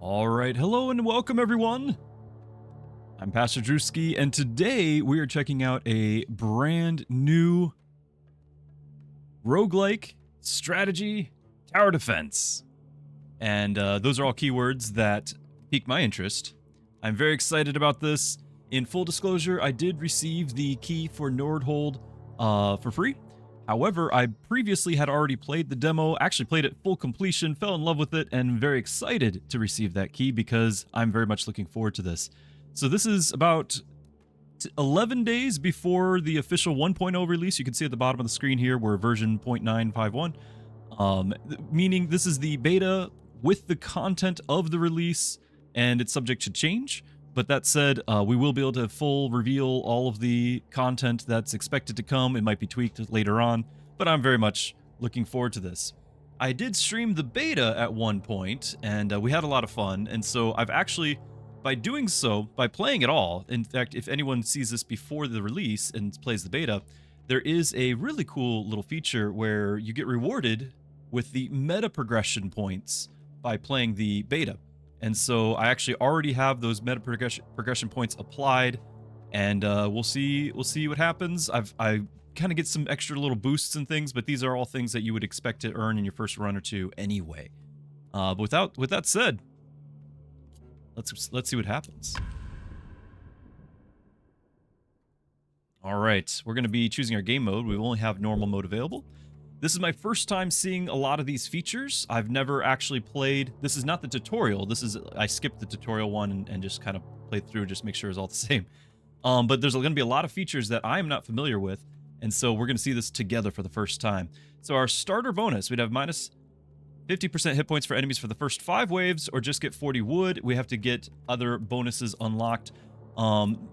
All right, hello and welcome everyone. I'm Pastor Druski, and today we are checking out a brand new roguelike strategy tower defense. And those are all keywords that pique my interest. I'm very excited about this. In full disclosure, I did receive the key for Northhold for free. However, I previously had already played the demo, actually played it full completion, fell in love with it, and very excited to receive that key because I'm very much looking forward to this. So this is about 11 days before the official 1.0 release. You can see at the bottom of the screen here, we're version 0.951, meaning this is the beta with the content of the release, and it's subject to change. But that said, we will be able to full reveal all of the content that's expected to come. It might be tweaked later on, but I'm very much looking forward to this. I did stream the beta at one point, and we had a lot of fun. And so I've actually, by doing so, by playing it all, in fact, if anyone sees this before the release and plays the beta, there is a really cool little feature where you get rewarded with the meta progression points by playing the beta. And so I actually already have those meta progression points applied, and we'll see what happens. I kind of get some extra little boosts and things, but these are all things that you would expect to earn in your first run or two anyway. But with that said, let's see what happens. All right, we're going to be choosing our game mode. We only have normal mode available. This is my first time seeing a lot of these features. I've never actually played. This is not the tutorial. I skipped the tutorial one and just kind of played through, just make sure it's all the same. But there's going to be a lot of features that I am not familiar with, and so we're going to see this together for the first time. So our starter bonus, we'd have minus 50% hit points for enemies for the first 5 waves, or just get 40 wood. We have to get other bonuses unlocked.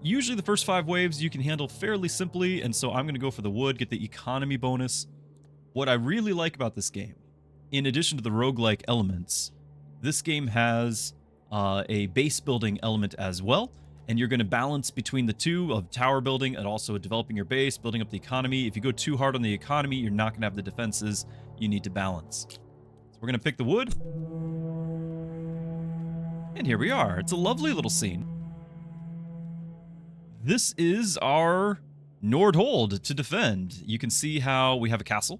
Usually the first 5 waves you can handle fairly simply, and so I'm going to go for the wood, get the economy bonus. What I really like about this game, in addition to the roguelike elements, this game has a base building element as well, and you're going to balance between the two of tower building and also developing your base, building up the economy. If you go too hard on the economy, you're not going to have the defenses you need to balance. So we're going to pick the wood. And here we are. It's a lovely little scene. This is our Northhold to defend. You can see how we have a castle.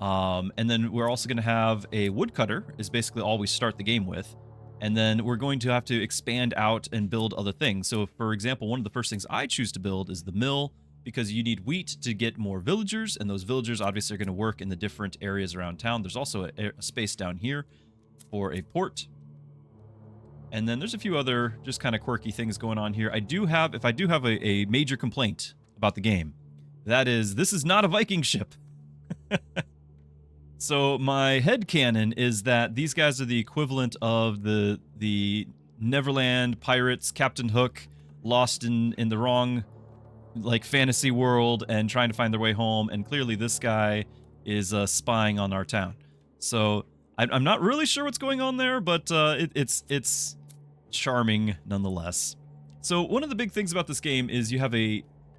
And then we're also going to have a woodcutter is basically all we start the game with. And then we're going to have to expand out and build other things. So for example, one of the first things I choose to build is the mill, because you need wheat to get more villagers, and those villagers obviously are going to work in the different areas around town. There's also a space down here for a port. And then there's a few other just kind of quirky things going on here. If I do have a major complaint about the game, that is, this is not a Viking ship. So my headcanon is that these guys are the equivalent of the Neverland pirates, Captain Hook, lost in the wrong like fantasy world and trying to find their way home, and clearly this guy is spying on our town. So I'm not really sure what's going on there, but it's charming nonetheless. So one of the big things about this game is you have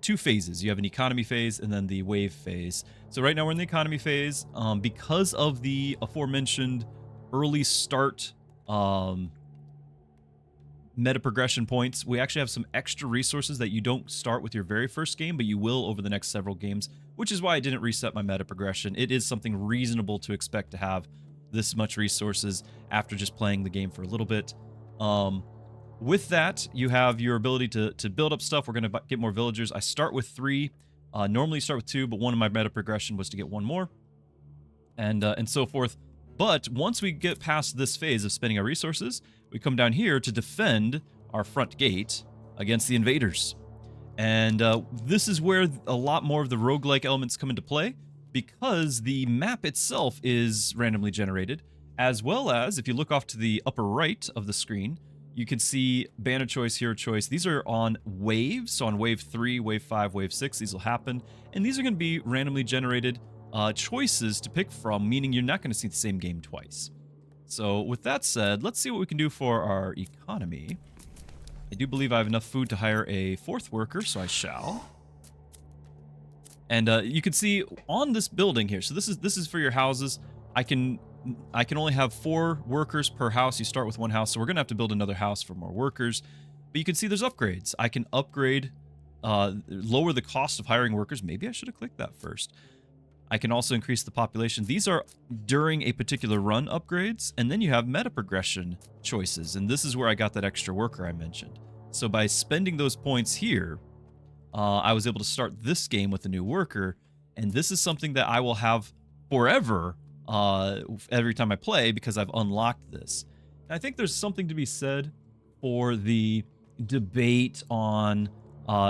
two phases. You have an economy phase and then the wave phase. So right now we're in the economy phase. Because of the aforementioned early start meta progression points, we actually have some extra resources that you don't start with your very first game, but you will over the next several games, which is why I didn't reset my meta progression. It is something reasonable to expect to have this much resources after just playing the game for a little bit. With that, you have your ability to build up stuff. We're going to get more villagers. I start with 3. Normally start with 2, but one of my meta progression was to get 1 more, and so forth. But once we get past this phase of spending our resources, we come down here to defend our front gate against the invaders. And this is where a lot more of the roguelike elements come into play, because the map itself is randomly generated, as well as, if you look off to the upper right of the screen, you can see banner choice, hero choice. These are on waves. So on wave 3, wave 5, wave 6, these will happen. And these are going to be randomly generated choices to pick from, meaning you're not going to see the same game twice. So with that said, let's see what we can do for our economy. I do believe I have enough food to hire a 4th worker, so I shall. And you can see on this building here, so this is for your houses. I can I can only have 4 workers per house. You start with 1 house, so we're going to have to build another house for more workers. But you can see there's upgrades. I can upgrade, lower the cost of hiring workers. Maybe I should have clicked that first. I can also increase the population. These are during a particular run upgrades, and then you have meta progression choices, and this is where I got that extra worker I mentioned. So by spending those points here, I was able to start this game with a new worker, and this is something that I will have forever every time I play because I've unlocked this. And I think there's something to be said for the debate on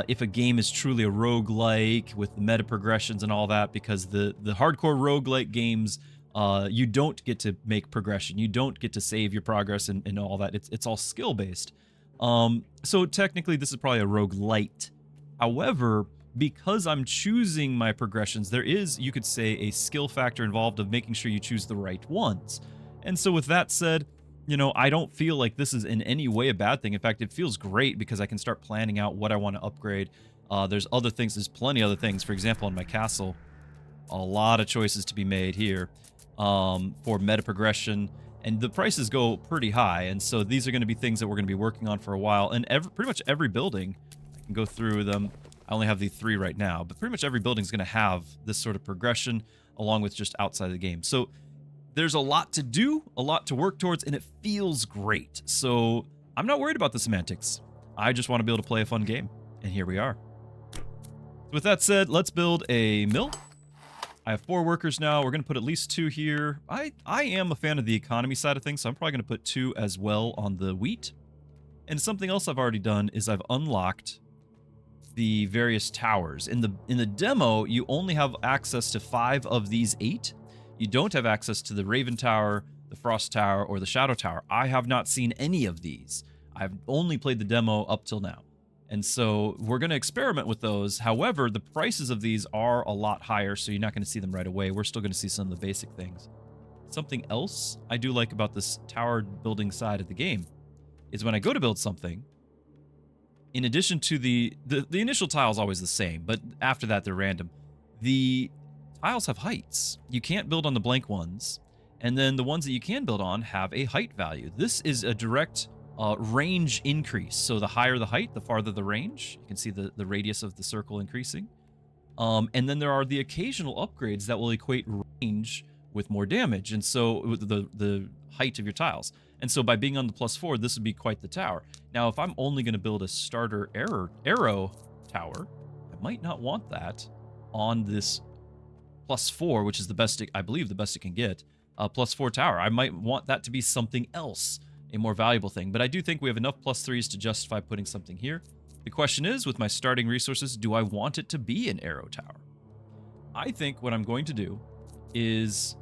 if a game is truly a roguelike with the meta progressions and all that, because the hardcore roguelike games, you don't get to make progression. You don't get to save your progress and all that. It's all skill-based. So technically, this is probably a roguelite. However, because I'm choosing my progressions, there is, you could say, a skill factor involved of making sure you choose the right ones. And so with that said, you know, I don't feel like this is in any way a bad thing. In fact, it feels great because I can start planning out what I want to upgrade. There's other things. There's plenty of other things. For example, in my castle, a lot of choices to be made here for meta progression. And the prices go pretty high. And so these are going to be things that we're going to be working on for a while. And pretty much every building, I can go through them. I only have the 3 right now. But pretty much every building is going to have this sort of progression along with just outside of the game. So there's a lot to do, a lot to work towards, and it feels great. So I'm not worried about the semantics. I just want to be able to play a fun game. And here we are. With that said, let's build a mill. I have 4 workers now. We're going to put at least 2 here. I am a fan of the economy side of things, so I'm probably going to put 2 as well on the wheat. And something else I've already done is I've unlocked the various towers. In the demo, you only have access to 5 of these 8. You don't have access to the Raven Tower, the Frost Tower, or the Shadow Tower. I have not seen any of these. I've only played the demo up till now. And so we're going to experiment with those. However, the prices of these are a lot higher, so you're not going to see them right away. We're still going to see some of the basic things. Something else I do like about this tower building side of the game is when I go to build something, in addition to the initial tile is always the same, but after that they're random. The tiles have heights. You can't build on the blank ones, and then the ones that you can build on have a height value. This is a direct range increase. So the higher the height, the farther the range. You can see the radius of the circle increasing. And then there are the occasional upgrades that will equate range with more damage, and so the height of your tiles. And so by being on the +4, this would be quite the tower. Now, if I'm only going to build a starter arrow tower, I might not want that on this +4, which is the best, I believe the best it can get, +4 tower. I might want that to be something else, a more valuable thing. But I do think we have enough +3s to justify putting something here. The question is, with my starting resources, do I want it to be an arrow tower? I think what I'm going to do is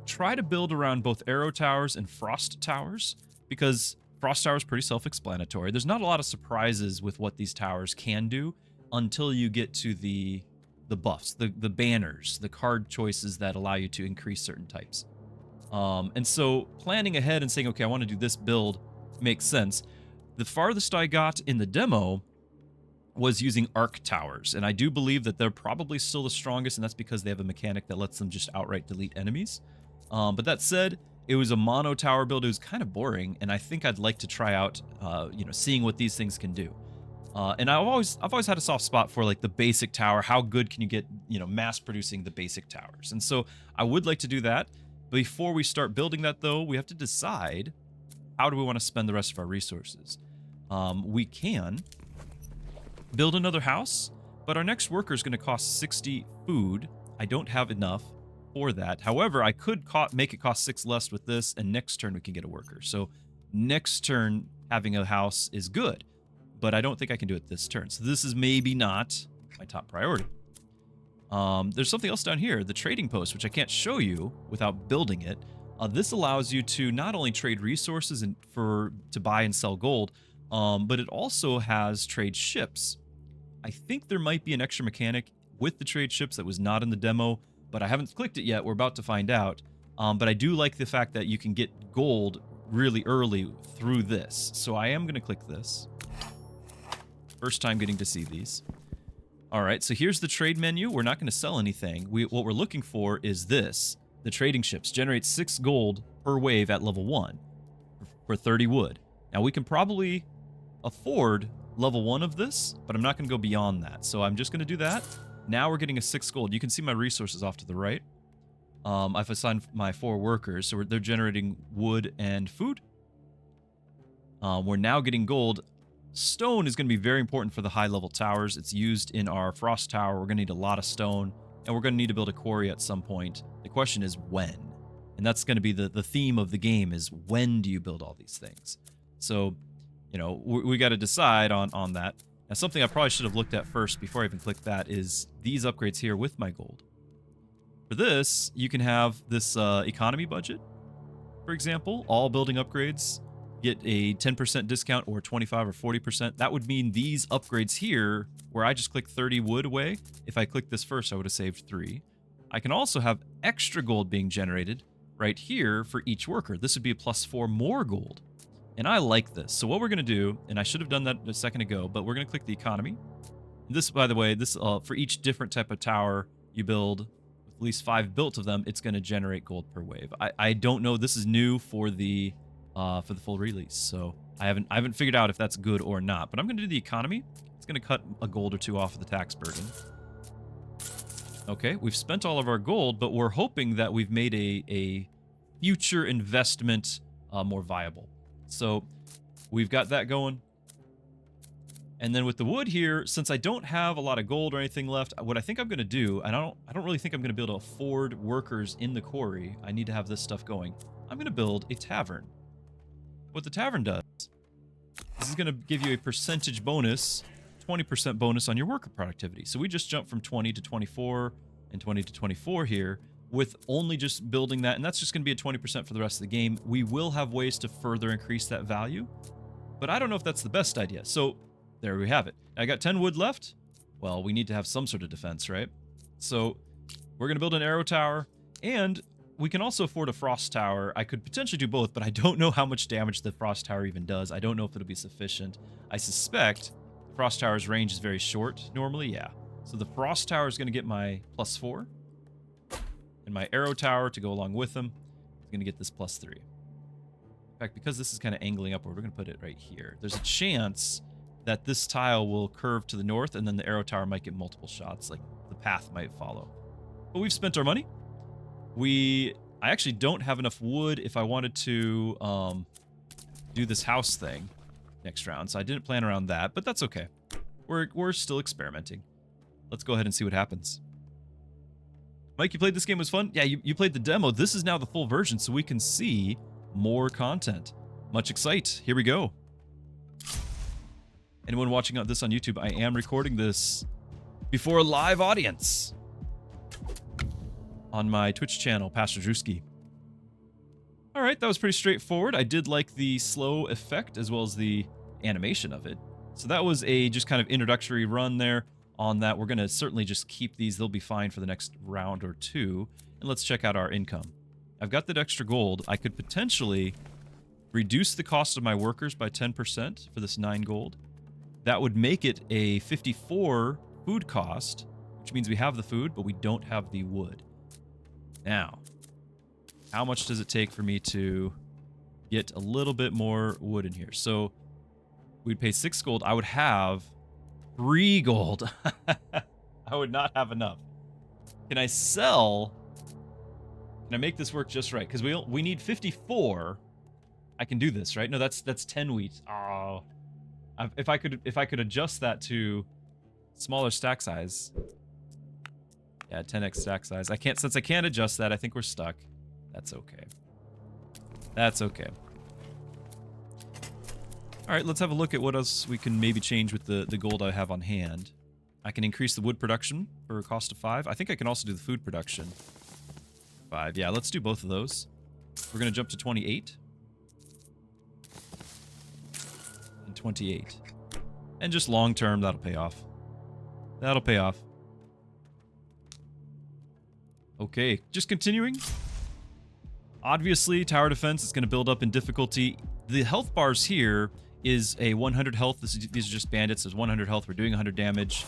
try to build around both arrow towers and frost towers, because frost tower is pretty self-explanatory. There's not a lot of surprises with what these towers can do until you get to the buffs, the banners, the card choices that allow you to increase certain types. And so planning ahead and saying, okay, I want to do this build makes sense. The farthest I got in the demo was using arc towers, and I do believe that they're probably still the strongest, and that's because they have a mechanic that lets them just outright delete enemies. But that said, it was a mono tower build. It was kind of boring, and I think I'd like to try out, seeing what these things can do. And I've always had a soft spot for like the basic tower. How good can you get, mass producing the basic towers? And so I would like to do that. Before we start building that, though, we have to decide how do we want to spend the rest of our resources. We can build another house, but our next worker is going to cost 60 food. I don't have enough for that. However, I could make it cost 6 less with this, and next turn we can get a worker. So next turn having a house is good, but I don't think I can do it this turn. So this is maybe not my top priority. There's something else down here, the trading post, which I can't show you without building it. This allows you to not only trade resources and to buy and sell gold, but it also has trade ships. I think there might be an extra mechanic with the trade ships that was not in the demo, but I haven't clicked it yet. We're about to find out. But I do like the fact that you can get gold really early through this. So I am going to click this. First time getting to see these. All right, so here's the trade menu. We're not going to sell anything. What we're looking for is this. the trading ships. Generates 6 gold per wave at level 1 for 30 wood. Now, we can probably afford level 1 of this, but I'm not going to go beyond that. So I'm just going to do that. Now we're getting a 6 gold. You can see my resources off to the right. I've assigned my 4 workers, so they're generating wood and food. We're now getting gold. Stone is going to be very important for the high-level towers. It's used in our frost tower. We're going to need a lot of stone, and we're going to need to build a quarry at some point. The question is when. And that's going to be the theme of the game, is when do you build all these things? So, you know, we got to decide on that. Now, something I probably should have looked at first before I even clicked that is these upgrades here with my gold. For this, you can have this economy budget, for example. All building upgrades get a 10% discount or 25 or 40%. That would mean these upgrades here, where I just click 30 wood away, if I clicked this first, I would have saved 3. I can also have extra gold being generated right here for each worker. This would be a +4 more gold. And I like this. So what we're going to do, and I should have done that a second ago, but we're going to click the economy. This, by the way, this for each different type of tower you build, with at least 5 built of them, it's going to generate gold per wave. I don't know. This is new for the full release, so I haven't figured out if that's good or not. But I'm going to do the economy. It's going to cut a gold or 2 off of the tax burden. Okay, we've spent all of our gold, but we're hoping that we've made a future investment more viable. So we've got that going. And then with the wood here, since I don't have a lot of gold or anything left, what I think I'm going to do, and I don't really think I'm going to be able to afford workers in the quarry. I need to have this stuff going. I'm going to build a tavern. What the tavern does, this is going to give you a percentage bonus, 20% bonus on your worker productivity. So we just jumped from 20 to 24 and 20 to 24 here with only just building that. And that's just going to be a 20% for the rest of the game. We will have ways to further increase that value, but I don't know if that's the best idea. So there we have it. I got 10 wood left. Well, we need to have some sort of defense, right? So we're going to build an arrow tower, and we can also afford a frost tower. I could potentially do both, but I don't know how much damage the frost tower even does. I don't know if it'll be sufficient. I suspect the frost tower's range is very short normally, yeah. So the frost tower is going to get my +4, and my arrow tower to go along with them is going to get this +3. In fact, because this is kind of angling upward, we're going to put it right here. There's a chance that this tile will curve to the north, and then the arrow tower might get multiple shots, like the path might follow. But we've spent our money. I actually don't have enough wood if I wanted to do this house thing next round, so I didn't plan around that, but that's okay. We're still experimenting. Let's go ahead and see what happens. Mike, you played this game, was fun? Yeah, you played the demo. This is now the full version, so we can see more content. Much excite. Here we go. Anyone watching this on YouTube, I am recording this before a live audience on my Twitch channel, Pastor Druski. All right, that was pretty straightforward. I did like the slow effect as well as the animation of it. So that was a just kind of introductory run there on that. We're going to certainly just keep these. They'll be fine for the next round or two. And let's check out our income. I've got that extra gold. I could potentially reduce the cost of my workers by 10% for this 9 gold. That would make it a 54 food cost, which means we have the food, but we don't have the wood. Now, how much does it take for me to get a little bit more wood in here? So we'd pay 6 gold. I would have 3 gold. I would not have enough. Can I sell? Can I make this work just right? Because we need 54. I can do this, right? No, that's 10 wheat. Oh, if I could adjust that to smaller stack size. Yeah, 10x stack size. Since I can't adjust that, I think we're stuck. That's okay. That's okay. All right, let's have a look at what else we can maybe change with the gold I have on hand. I can increase the wood production for a cost of 5. I think I can also do the food production. 5. Yeah, let's do both of those. We're going to jump to 28. And 28. And just long term, that'll pay off. That'll pay off. Okay, just continuing. Obviously, tower defense is going to build up in difficulty. The health bars here is a 100 health. These are just bandits. There's 100 health. We're doing 100 damage.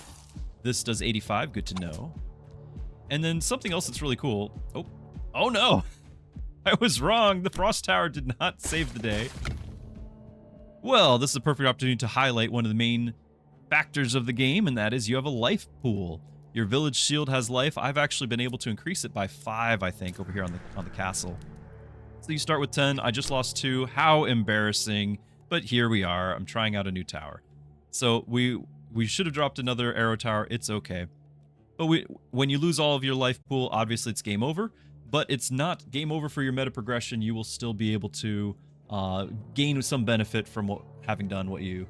This does 85. Good to know. And then something else that's really cool. Oh, Oh no! I was wrong. The Frost Tower did not save the day. Well, this is a perfect opportunity to highlight one of the main factors of the game, and that is you have a life pool. Your village shield has life. I've actually been able to increase it by 5, I think, over here on the castle. So you start with 10. I just lost 2. How embarrassing. But here we are. I'm trying out a new tower. So we should have dropped another arrow tower. It's okay. But when you lose all of your life pool, obviously it's game over. But it's not game over for your meta progression. You will still be able to gain some benefit from having done what you...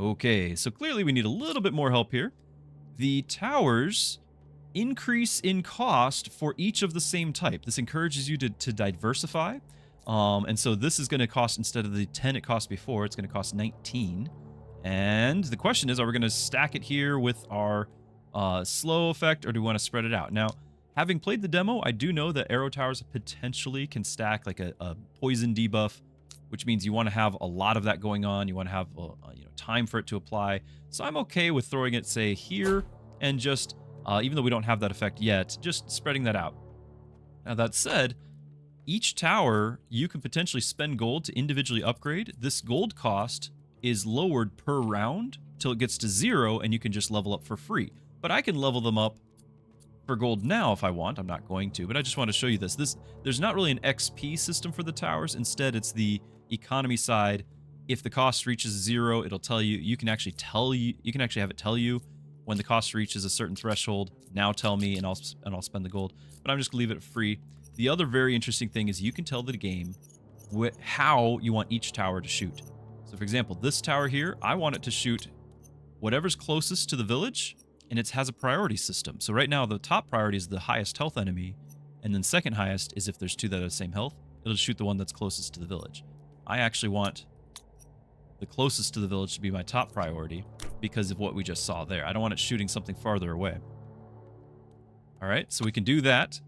Okay, so clearly we need a little bit more help here. The towers increase in cost for each of the same type. This encourages you to diversify. And so this is going to cost, instead of the 10 it cost before, it's going to cost 19. And the question is, are we going to stack it here with our slow effect, or do we want to spread it out? Now, having played the demo, I do know that arrow towers potentially can stack like a poison debuff, which means you want to have a lot of that going on. You want to have time for it to apply. So I'm okay with throwing it, say, here, and just, even though we don't have that effect yet, just spreading that out. Now, that said, each tower, you can potentially spend gold to individually upgrade. This gold cost is lowered per round till it gets to 0, and you can just level up for free. But I can level them up for gold now if I want. I'm not going to, but I just want to show you this. There's not really an XP system for the towers. Instead, it's the economy side. If the cost reaches 0, it'll tell you. You can actually have it tell you when the cost reaches a certain threshold. Now tell me, and I'll spend the gold. But I'm just gonna leave it free. The other very interesting thing is you can tell the game how you want each tower to shoot. So for example, this tower here, I want it to shoot whatever's closest to the village, and it has a priority system. So right now, the top priority is the highest health enemy, and then second highest is if there's 2 that are the same health, it'll shoot the one that's closest to the village. I actually want the closest to the village to be my top priority because of what we just saw there. I don't want it shooting something farther away. All right, so we can do that.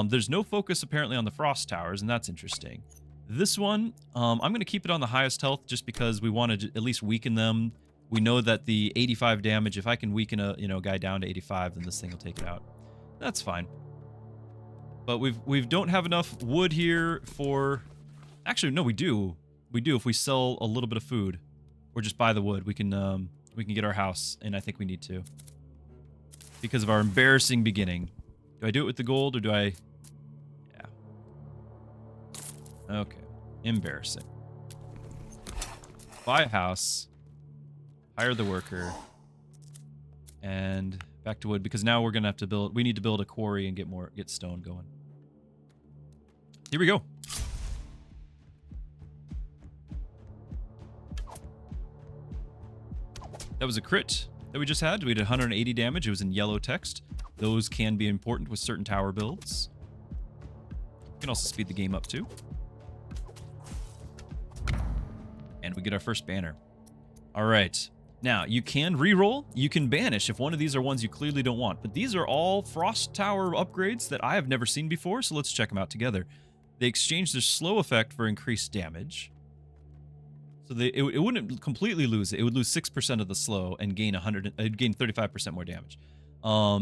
There's no focus apparently on the frost towers, and that's interesting. This one, I'm going to keep it on the highest health just because we want to at least weaken them. We know that the 85 damage, if I can weaken a guy down to 85, then this thing will take it out. That's fine. But we don't have enough wood here for... Actually, no, we do. We do if we sell a little bit of food, or just buy the wood. We can get our house, and I think we need to because of our embarrassing beginning. Do I do it with the gold, or do I? Yeah. Okay. Embarrassing. Buy a house. Hire the worker. And back to wood, because now we're gonna have to build. We need to build a quarry and get stone going. Here we go. That was a crit that we just had. We did 180 damage. It was in yellow text. Those can be important with certain tower builds. You can also speed the game up too. And we get our first banner. All right. Now, you can reroll. You can banish if one of these are ones you clearly don't want. But these are all Frost Tower upgrades that I have never seen before, so let's check them out together. They exchange their slow effect for increased damage. So it wouldn't completely lose it. It would lose 6% of the slow and gain 35% more damage.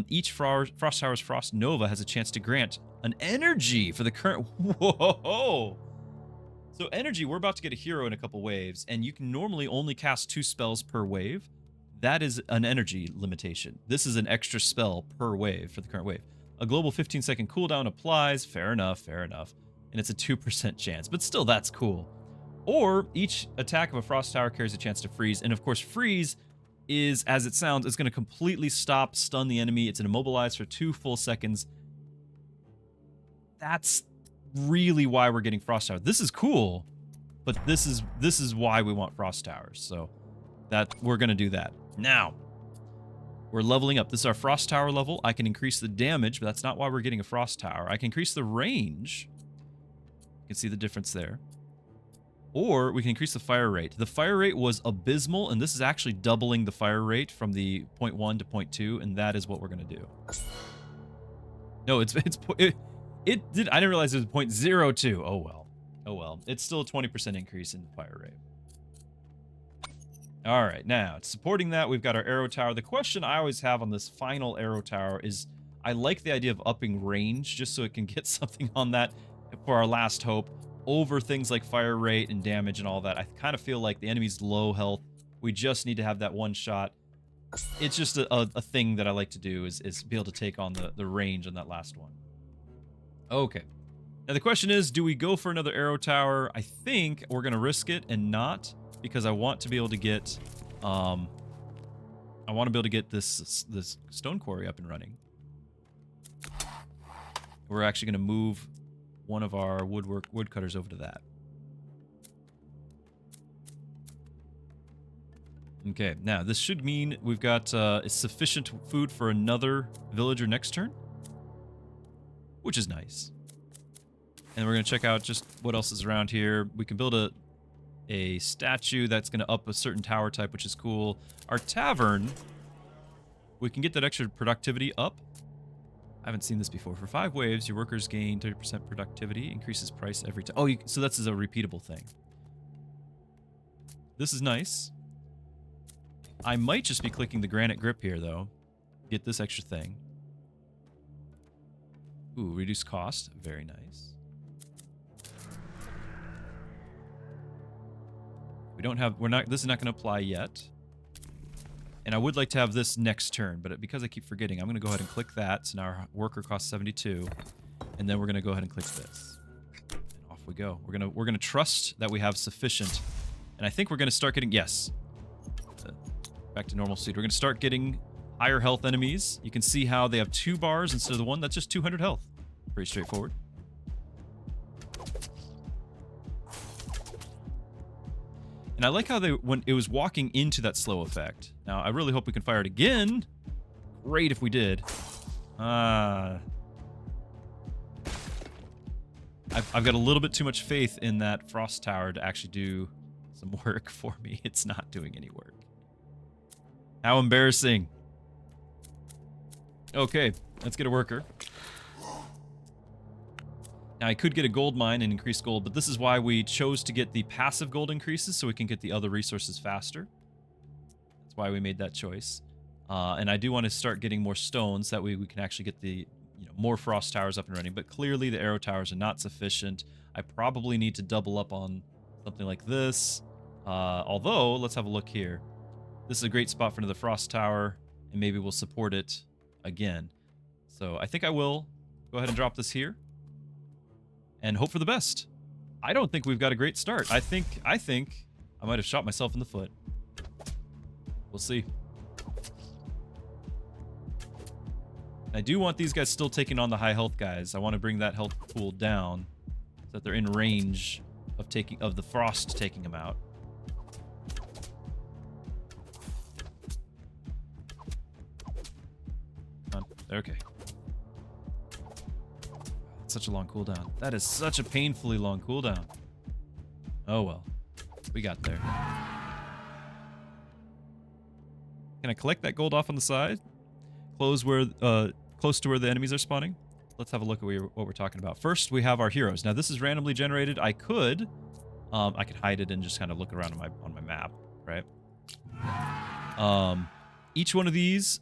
Each Frost Tower's Frost Nova has a chance to grant an energy for the current... Whoa! So energy, we're about to get a hero in a couple waves, and you can normally only cast 2 spells per wave. That is an energy limitation. This is an extra spell per wave for the current wave. A global 15-second cooldown applies. Fair enough, fair enough. And it's a 2% chance, but still, that's cool. Or each attack of a Frost Tower carries a chance to freeze. And of course, freeze is, as it sounds, it's going to completely stun the enemy. It's immobilized for 2 full seconds. That's really why we're getting Frost Tower. This is cool, but this is why we want Frost Towers. So that we're going to do that. Now, we're leveling up. This is our Frost Tower level. I can increase the damage, but that's not why we're getting a Frost Tower. I can increase the range. You can see the difference there. Or we can increase the fire rate. The fire rate was abysmal, and this is actually doubling the fire rate from the 0.1 to 0.2, and that is what we're going to do. No, it did. I didn't realize it was 0.02. Oh well. Oh well. It's still a 20% increase in the fire rate. All right, now supporting that, we've got our arrow tower. The question I always have on this final arrow tower is, I like the idea of upping range just so it can get something on that for our last hope over things like fire rate and damage and all that. I kind of feel like the enemy's low health. We just need to have that one shot. It's just a thing that I like to do is be able to take on the range on that last one. Okay. Now the question is, do we go for another arrow tower? I think we're going to risk it and not, because I want to be able to get this stone quarry up and running. We're actually going to move one of our woodcutters over to that. Okay, now this should mean we've got sufficient food for another villager next turn, which is nice. And we're going to check out just what else is around here. We can build a statue that's going to up a certain tower type, which is cool. Our tavern, we can get that extra productivity up. I haven't seen this before. For 5 waves, your workers gain 30% productivity, increases price every time. Oh, so that's a repeatable thing. This is nice. I might just be clicking the granite grip here, though. Get this extra thing. Ooh, reduce cost. Very nice. We don't have, this is not going to apply yet. And I would like to have this next turn, but because I keep forgetting, I'm going to go ahead and click that. So now our worker costs 72. And then we're going to go ahead and click this. And off we go. We're going to trust that we have sufficient. And I think we're going to start getting, yes. Back to normal speed. We're going to start getting higher health enemies. You can see how they have 2 bars instead of the 1. That's just 200 health. Pretty straightforward. And I like how when it was walking into that slow effect. Now, I really hope we can fire it again. Great if we did. I've got a little bit too much faith in that frost tower to actually do some work for me. It's not doing any work. How embarrassing. Okay, let's get a worker. Now, I could get a gold mine and increase gold, but this is why we chose to get the passive gold increases so we can get the other resources faster. That's why we made that choice. And I do want to start getting more stones. That way we can actually get the more frost towers up and running. But clearly the arrow towers are not sufficient. I probably need to double up on something like this. Although, let's have a look here. This is a great spot for another frost tower, and maybe we'll support it again. So I think I will go ahead and drop this here and hope for the best. I don't think we've got a great start. I think I might have shot myself in the foot. We'll see. I do want these guys still taking on the high health guys. I want to bring that health pool down so that they're in range of the frost taking them out. Okay. That's such a long cooldown. That is such a painfully long cooldown. Oh well. We got there. Can I collect that gold off on the side? Close to where the enemies are spawning? Let's have a look at what we're talking about. First, we have our heroes. Now, this is randomly generated. I could hide it and just kind of look around on my map, right? Each one of these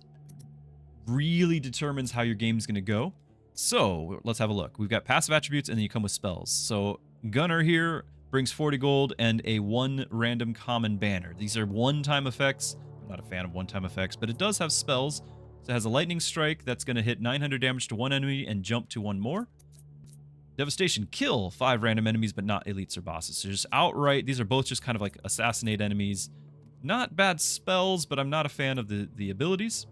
really determines how your game's going to go. So let's have a look. We've got passive attributes, and then you come with spells. So Gunner here brings 40 gold and a 1 random common banner. These are one-time effects. I'm not a fan of one-time effects, but it does have spells. So it has a lightning strike that's going to hit 900 damage to 1 enemy and jump to 1 more. Devastation, kill 5 random enemies, but not elites or bosses. So just outright, these are both just kind of like assassinate enemies. Not bad spells, but I'm not a fan of the abilities.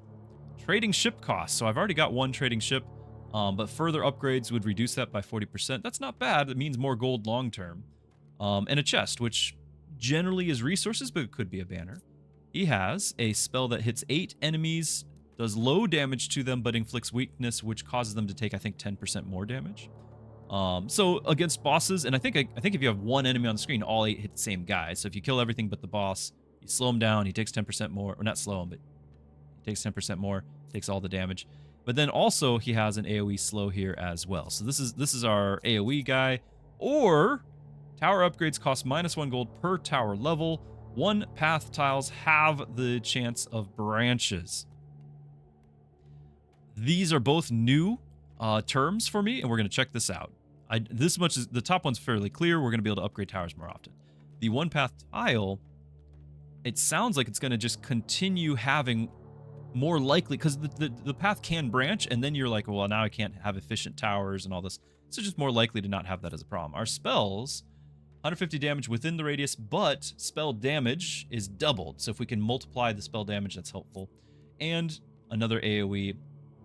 Trading ship costs. So I've already got 1 trading ship, but further upgrades would reduce that by 40%. That's not bad. It means more gold long term. And a chest, which generally is resources, but it could be a banner. He has a spell that hits 8 enemies, does low damage to them, but inflicts weakness, which causes them to take, I think, 10% more damage. So against bosses, and I think if you have 1 enemy on the screen, all 8 hit the same guy. So if you kill everything but the boss, you slow him down, he takes 10% more, or not slow him, but he takes 10% more, takes all the damage. But then also he has an AoE slow here as well. So this is our AoE guy. Or tower upgrades cost -1 gold per tower level. 1 path tiles have the chance of branches. These are both new terms for me, and we're going to check this out. This much is the top one's fairly clear. We're going to be able to upgrade towers more often. The one path tile, it sounds like it's going to just continue having more likely, because the path can branch, and then you're like, well, now I can't have efficient towers and all this. So just more likely to not have that as a problem. Our spells, 150 damage within the radius, but spell damage is doubled. So if we can multiply the spell damage, that's helpful. And another AoE.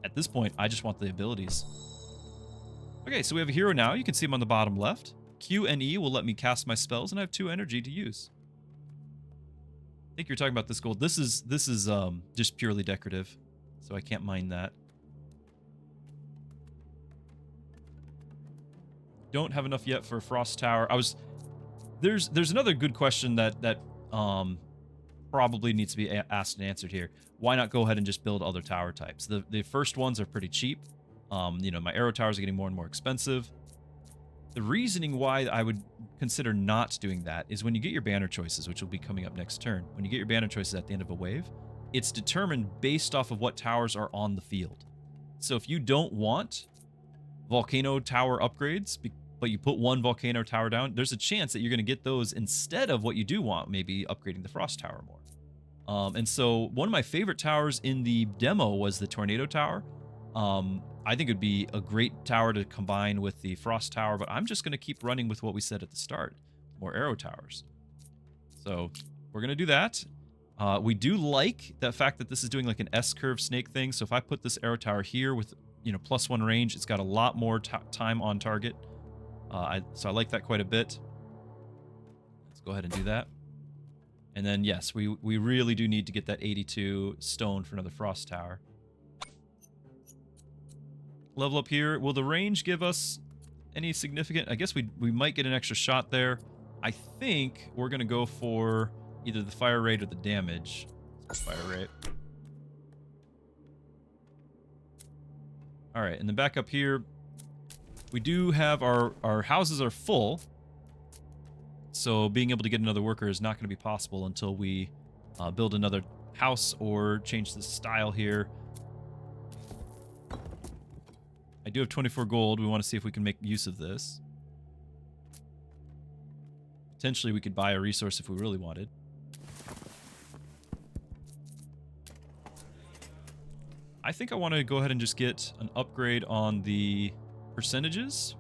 At this point, I just want the abilities. Okay, so we have a hero now. You can see him on the bottom left. Q and E will let me cast my spells, and I have 2 energy to use. I think you're talking about this gold. This is just purely decorative, so I can't mind that. Don't have enough yet for a frost tower. There's another good question that probably needs to be asked and answered here. Why not go ahead and just build other tower types? The first ones are pretty cheap. You know, my arrow towers are getting more and more expensive. The reasoning why I would consider not doing that is when you get your banner choices, which will be coming up next turn. When you get your banner choices at the end of a wave, it's determined based off of what towers are on the field. So if you don't want volcano tower upgrades, but you put 1 volcano tower down, there's a chance that you're going to get those instead of what you do want, maybe upgrading the frost tower more. And so one of my favorite towers in the demo was the tornado tower. I think it'd be a great tower to combine with the frost tower, but I'm just going to keep running with what we said at the start, more arrow towers. So we're going to do that. We do like the fact that this is doing like an S-curve snake thing. So if I put this arrow tower here with, you know, +1 range, it's got a lot more time on target. So I like that quite a bit. Let's go ahead and do that. And then, yes, we really do need to get that 82 stone for another frost tower. Level up here. Will the range give us any significant? I guess we might get an extra shot there. I think we're going to go for either the fire rate or the damage. Fire rate. All right, and then back up here, we do have our houses are full. So being able to get another worker is not going to be possible until we build another house or change the style here. I do have 24 gold. We want to see if we can make use of this. Potentially we could buy a resource if we really wanted. I think I want to go ahead and just get an upgrade on the percentages.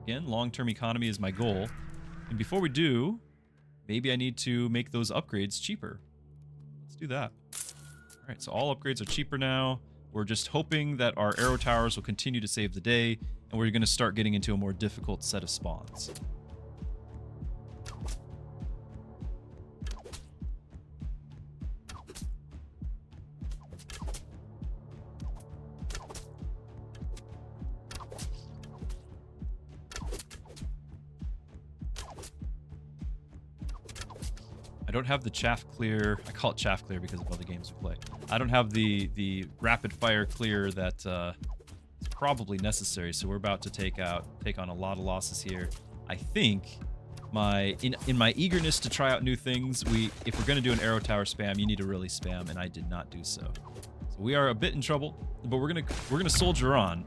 Again, long-term economy is my goal. And before we do, maybe I need to make those upgrades cheaper. Let's do that. All right, so all upgrades are cheaper now. We're just hoping that our arrow towers will continue to save the day, and we're going to start getting into a more difficult set of spawns. I don't have the chaff clear. I call it chaff clear because of other games we play. I don't have the rapid fire clear that is probably necessary. So we're about to take on a lot of losses here. I think in my eagerness to try out new things, if we're going to do an arrow tower spam, you need to really spam, and I did not do so. So we are a bit in trouble, but we're gonna soldier on.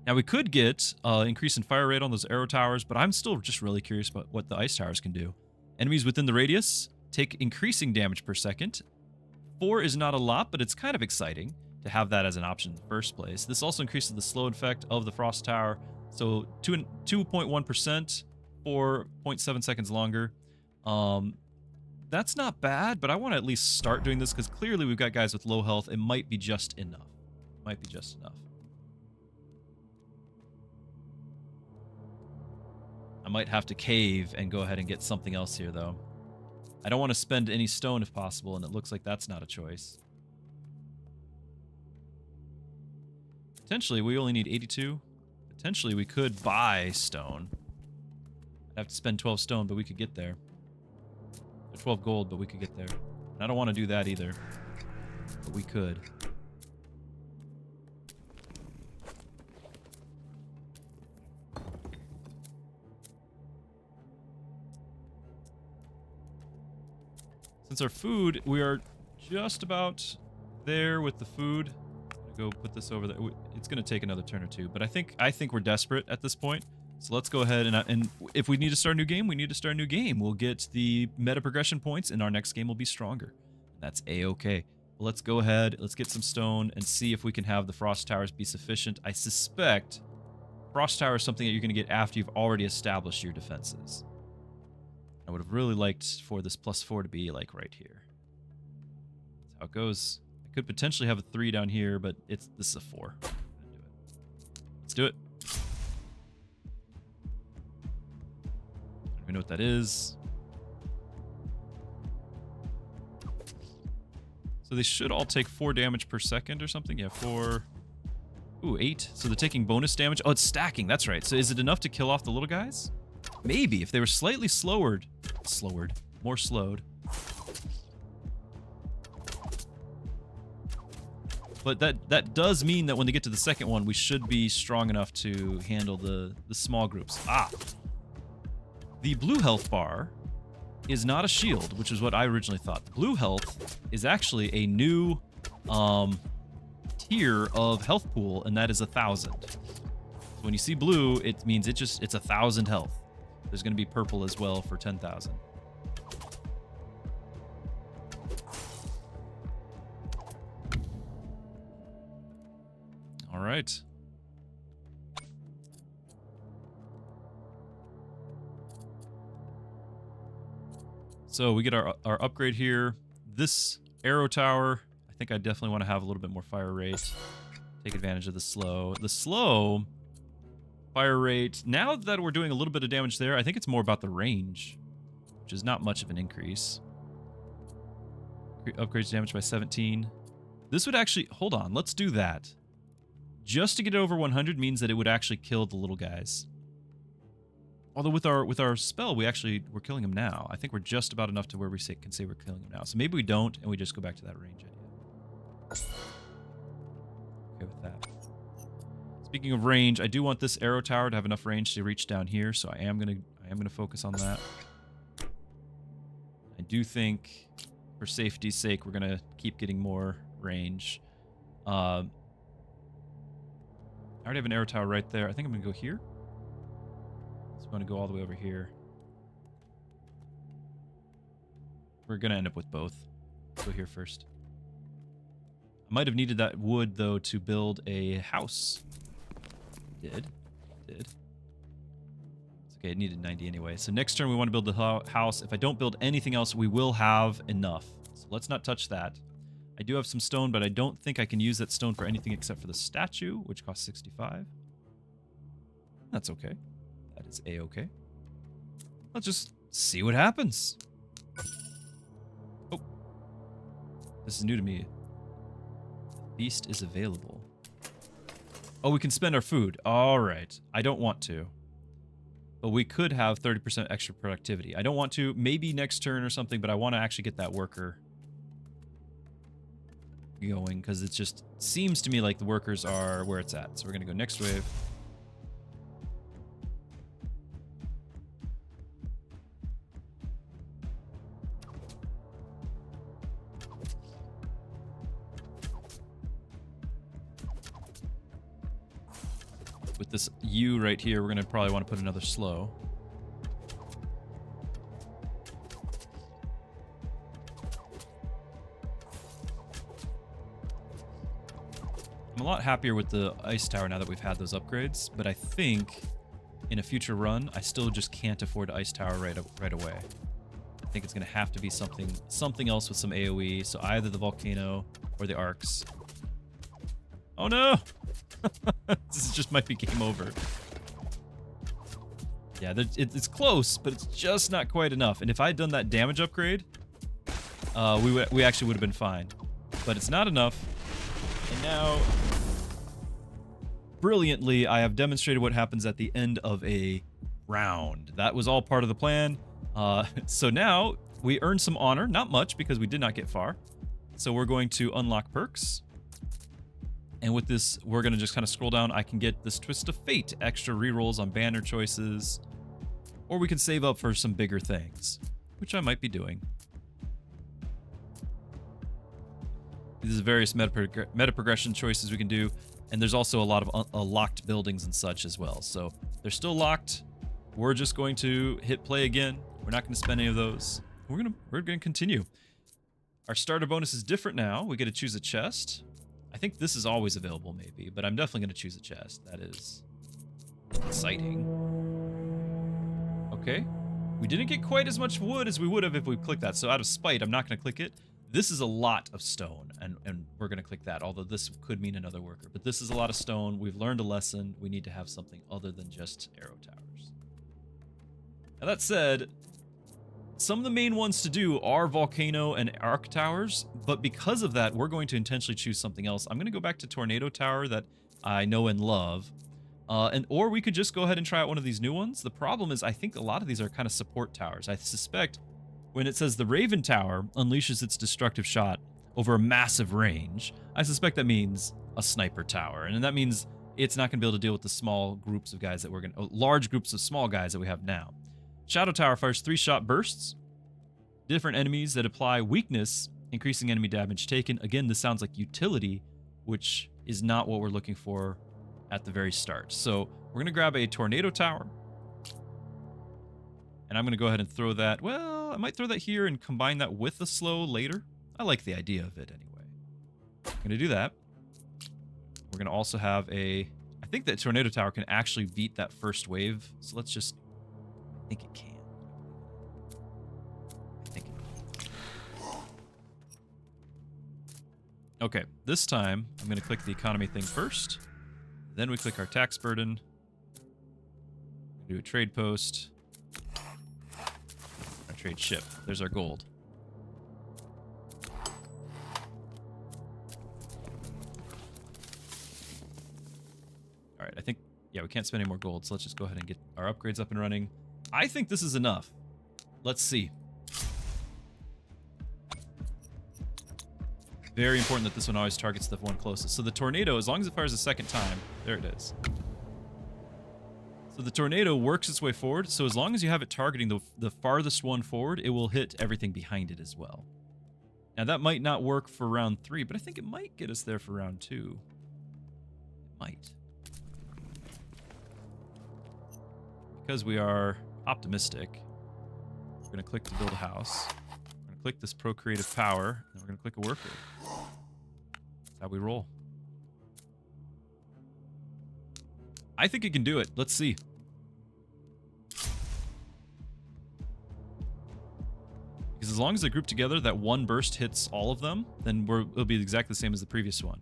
Now, we could get increase in fire rate on those arrow towers, but I'm still just really curious about what the ice towers can do. Enemies within the radius take increasing damage per second. 4 is not a lot, but it's kind of exciting to have that as an option in the first place. This also increases the slow effect of the frost tower, so 2.1% for 0.7 seconds longer. That's not bad, but I want to at least start doing this because clearly we've got guys with low health. It might be just enough. Might be just enough. I might have to cave and go ahead and get something else here, though. I don't want to spend any stone if possible, and it looks like that's not a choice. Potentially, we only need 82. Potentially, we could buy stone. I'd have to spend 12 stone, but we could get there. Or 12 gold, but we could get there. And I don't want to do that either, but we could. Since our food, we are just about there with the food. Go put this over there. It's going to take another turn or two, but I think we're desperate at this point. So let's go ahead and if we need to start a new game, we need to start a new game. We'll get the meta progression points, and our next game will be stronger. That's a-okay. Well, let's go ahead. Let's get some stone and see if we can have the frost towers be sufficient. I suspect frost tower is something that you're going to get after you've already established your defenses. I would have really liked for this +4 to be like right here. That's how it goes. I could potentially have a 3 down here, but this is a 4. Let's do it. I don't even know what that is. So they should all take 4 damage per second or something. Yeah, 4. Ooh, 8. So they're taking bonus damage. Oh, it's stacking. That's right. So is it enough to kill off the little guys? Maybe. If they were slightly more slowed. But that does mean that when they get to the second one, we should be strong enough to handle the small groups. The blue health bar is not a shield, which is what I originally thought. The blue health is actually a new tier of health pool, and that is 1,000. So when you see blue, it means it's 1,000 health. There's going to be purple as well for 10,000. All right. So we get our upgrade here. This arrow tower, I think I definitely want to have a little bit more fire rate. Take advantage of the slow. The slow fire rate, now that we're doing a little bit of damage there, I think it's more about the range, which is not much of an increase. Upgrades damage by 17. This would actually, hold on, let's do that. Just to get it over 100 means that it would actually kill the little guys. Although with our spell, we're killing them now. I think we're just about enough to where we can say we're killing them now. So maybe we don't, and we just go back to that range idea. Okay with that. Speaking of range, I do want this arrow tower to have enough range to reach down here, so I am gonna focus on that. I do think, for safety's sake, we're gonna keep getting more range. I already have an arrow tower right there. I think I'm gonna go here. I'm going to go all the way over here. We're going to end up with both. Let's go here first. I might have needed that wood, though, to build a house. Did. It's okay, it needed 90 anyway. So next turn we want to build the house. If I don't build anything else, we will have enough. So let's not touch that. I do have some stone, but I don't think I can use that stone for anything except for the statue, which costs 65. That's okay. That is a-okay. Let's just see what happens. Oh. This is new to me. Feast is available. Oh, we can spend our food. All right. I don't want to. But we could have 30% extra productivity. I don't want to. Maybe next turn or something, but I want to actually get that worker going, because it just seems to me like the workers are where it's at. So we're going to go next wave. With this U right here, we're going to probably want to put another slow. I'm a lot happier with the ice tower now that we've had those upgrades, but I think in a future run, I still just can't afford ice tower right away. I think it's going to have to be something else with some AoE, so either the volcano or the arcs. Oh no! This just might be game over. Yeah, it's close, but it's just not quite enough. And if I had done that damage upgrade, we actually would have been fine. But it's not enough. And now, brilliantly, I have demonstrated what happens at the end of a round. That was all part of the plan. So now, we earned some honor. Not much, because we did not get far. So we're going to unlock perks. And with this, we're going to just kind of scroll down. I can get this Twist of Fate, extra rerolls on banner choices. Or we can save up for some bigger things, which I might be doing. These are various meta progression choices we can do, and there's also a lot of locked buildings and such as well. So they're still locked. We're just going to hit play again. We're not going to spend any of those. We're gonna continue. Our starter bonus is different now. We get to choose a chest. I think this is always available, maybe, but I'm definitely going to choose a chest. That is exciting. Okay. We didn't get quite as much wood as we would have if we clicked that, so out of spite, I'm not going to click it. This is a lot of stone, and we're going to click that, although this could mean another worker. But this is a lot of stone. We've learned a lesson. We need to have something other than just arrow towers. Now, that said, some of the main ones to do are volcano and arc towers, but because of that, we're going to intentionally choose something else. I'm going to go back to tornado tower that I know and love. Or we could just go ahead and try out one of these new ones. The problem is I think a lot of these are kind of support towers. I suspect when it says the Raven Tower unleashes its destructive shot over a massive range, I suspect that means a sniper tower. And that means it's not going to be able to deal with the small groups of guys that large groups of small guys that we have now. Shadow Tower fires 3-shot bursts. Different enemies that apply weakness, increasing enemy damage taken. Again, this sounds like utility, which is not what we're looking for at the very start. So we're going to grab a Tornado Tower. And I'm going to go ahead and throw that. Well, I might throw that here and combine that with the slow later. I like the idea of it anyway. I'm going to do that. We're going to also have I think that Tornado Tower can actually beat that first wave. So let's just... I think it can. Okay, this time I'm going to click the economy thing first. Then we click our tax burden. Do a trade post. Our trade ship. There's our gold. All right, I think, yeah, we can't spend any more gold, so let's just go ahead and get our upgrades up and running. I think this is enough. Let's see. Very important that this one always targets the one closest. So the tornado, as long as it fires a second time, there it is. So the tornado works its way forward. So as long as you have it targeting the farthest one forward, it will hit everything behind it as well. Now that might not work for round 3, but I think it might get us there for round 2. It might. Because we are optimistic, we're going to click to build a house. We're going to click this procreative power, and we're going to click a worker. That's how we roll. I think it can do it. Let's see. Because as long as they group together, that one burst hits all of them, then it'll be exactly the same as the previous one.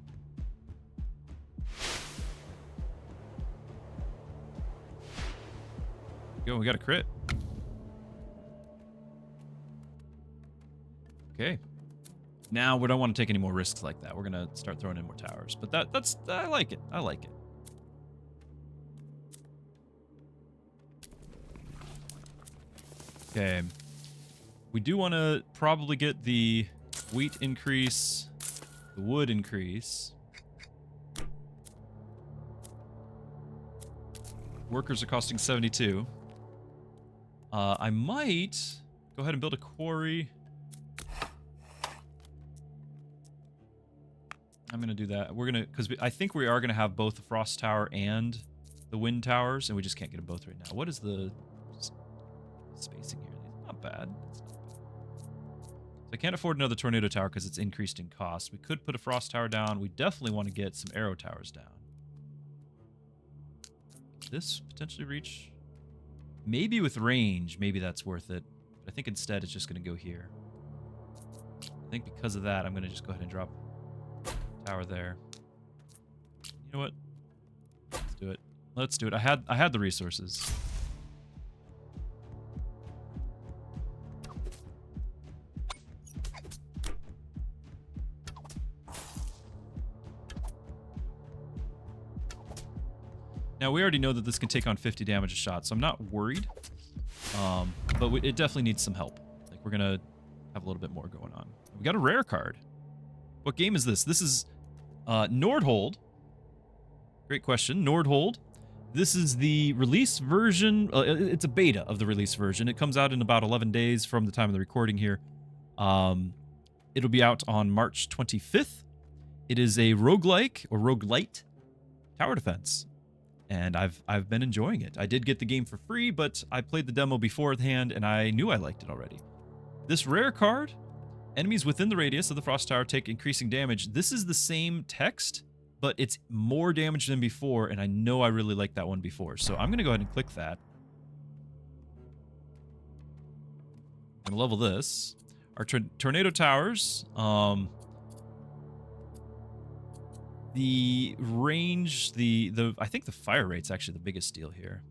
Go, we got a crit. Okay. Now we don't want to take any more risks like that. We're gonna start throwing in more towers. But that's I like it. I like it. Okay. We do want to probably get the wheat increase, the wood increase. Workers are costing 72. I might go ahead and build a quarry. I'm going to do that. We're going to, because I think we are going to have both the frost tower and the wind towers, and we just can't get them both right now. What is the spacing here? It's not bad. It's not bad. So I can't afford another tornado tower because it's increased in cost. We could put a frost tower down. We definitely want to get some arrow towers down. Could this potentially reach? Maybe with range, maybe that's worth it. But I think instead it's just going to go here. I think because of that, I'm going to just go ahead and drop tower there. You know what? Let's do it. Let's do it. I had the resources. Now, we already know that this can take on 50 damage a shot, so I'm not worried. But it definitely needs some help. Like, we're going to have a little bit more going on. We got a rare card. What game is this? This is Northhold. Great question. Northhold. This is the release version. It's a beta of the release version. It comes out in about 11 days from the time of the recording here. It'll be out on March 25th. It is a roguelike or roguelite tower defense, and I've been enjoying it. I did get the game for free, but I played the demo beforehand, and I knew I liked it already. This rare card, enemies within the radius of the Frost Tower take increasing damage. This is the same text, but it's more damage than before, and I know I really liked that one before. So I'm going to go ahead and click that. I'm going to level this. Our tornado towers, the range, I think the fire rate's actually the biggest deal here.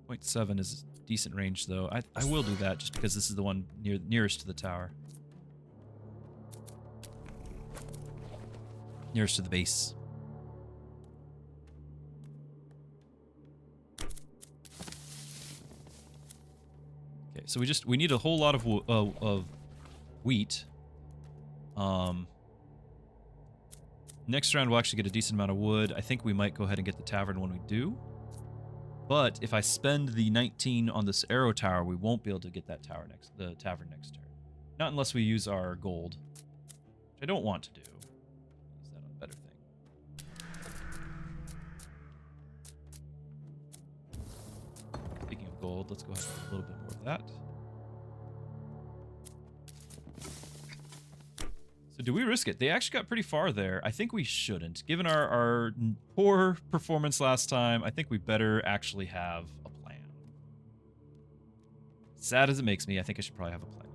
.7 is a decent range, though. I will do that just because this is the one nearest to the tower. Nearest to the base. Okay, so we need a whole lot of wheat. Next round we'll actually get a decent amount of wood. I think we might go ahead and get the tavern when we do. But if I spend the 19 on this arrow tower, we won't be able to get the tavern next turn. Not unless we use our gold, which I don't want to do. Use that on a better thing. Speaking of gold, let's go ahead and do a little bit more of that. So do we risk it? They actually got pretty far there. I think we shouldn't. Given our poor performance last time, I think we better actually have a plan. Sad as it makes me, I think I should probably have a plan.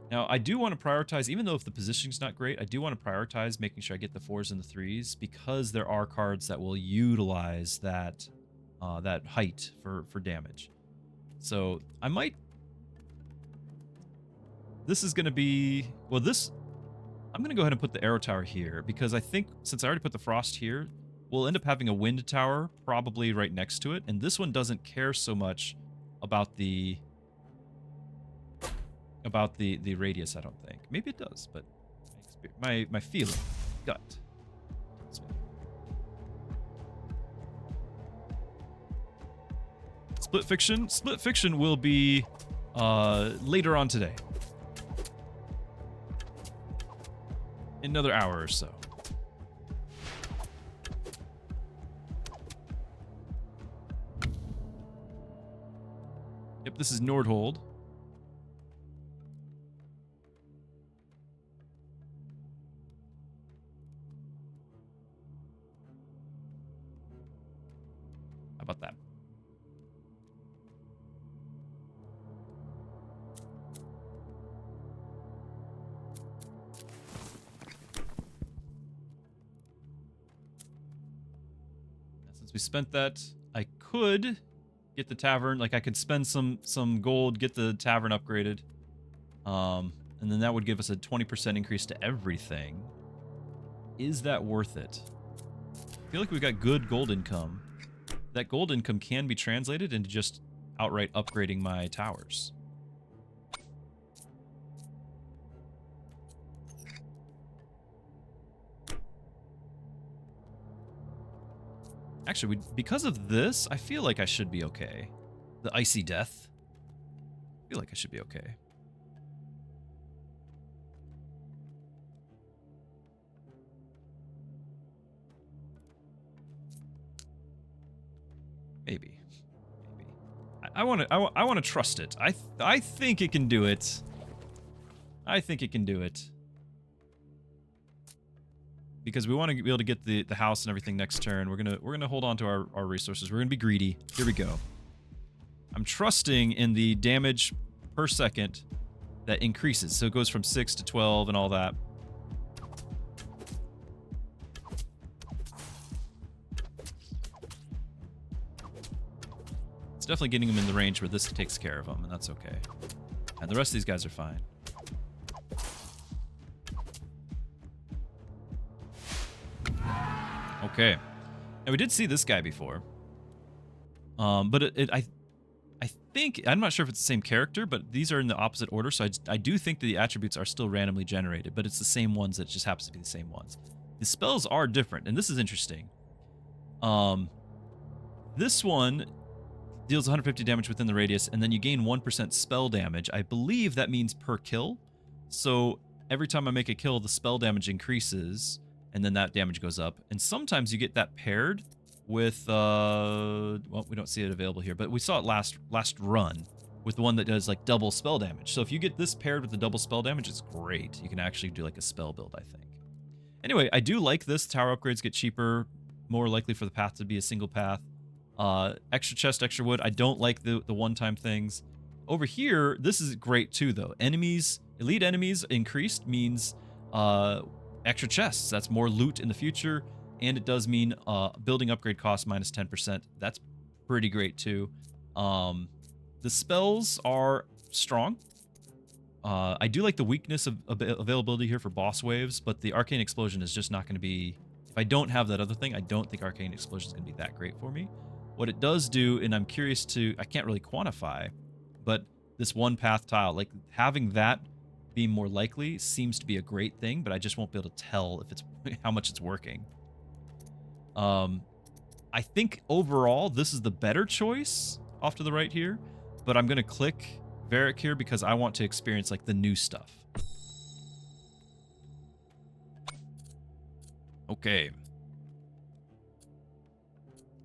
Now, I do want to prioritize, even though if the positioning's not great, I do want to prioritize making sure I get the 4s and the 3s, because there are cards that will utilize that height for damage. So I might... This is going to be... Well, I'm going to go ahead and put the arrow tower here, because I think since I already put the frost here, we'll end up having a wind tower probably right next to it, and this one doesn't care so much about the radius, I don't think. Maybe it does, but my feeling, gut. Split fiction. Split fiction will be later on today. In another hour or so. Yep, this is Northhold. How about that? We spent that. I could get the tavern, like I could spend some gold, get the tavern upgraded, and then that would give us a 20% increase to everything. Is that worth it? I feel like we've got good gold income. That gold income can be translated into just outright upgrading my towers. Actually, because of this, I feel like I should be okay. The icy death. I feel like I should be okay. Maybe. I want to trust it. I think it can do it. I think it can do it. Because we want to be able to get the house and everything next turn. We're gonna hold on to our resources. We're gonna be greedy. Here we go. I'm trusting in the damage per second that increases. So it goes from 6 to 12 and all that. It's definitely getting them in the range where this takes care of them, and that's okay. And the rest of these guys are fine. Okay. Now we did see this guy before. But I think, I'm not sure if it's the same character, but these are in the opposite order, so I do think the attributes are still randomly generated, but it's the same ones, that just happens to be the same ones. The spells are different, and this is interesting. This one deals 150 damage within the radius, and then you gain 1% spell damage. I believe that means per kill. So every time I make a kill, the spell damage increases, and then that damage goes up. And sometimes you get that paired with, well, we don't see it available here, but we saw it last run with the one that does like double spell damage. So if you get this paired with the double spell damage, it's great. You can actually do like a spell build, I think. Anyway, I do like this. Tower upgrades get cheaper, more likely for the path to be a single path. Extra chest, extra wood. I don't like the one-time things. Over here, this is great too, though. Enemies, elite enemies increased means extra chests. That's more loot in the future, and it does mean building upgrade cost minus 10%. That's pretty great too. The spells are strong. I do like the weakness of availability here for boss waves, but the Arcane Explosion is just not going to be... If I don't have that other thing, I don't think Arcane Explosion is going to be that great for me. What it does do, and I'm curious to... I can't really quantify, but this one path tile, like having that be more likely seems to be a great thing, but I just won't be able to tell if it's how much it's working. I think overall this is the better choice off to the right here, but I'm going to click Varric here because I want to experience like the new stuff. Okay.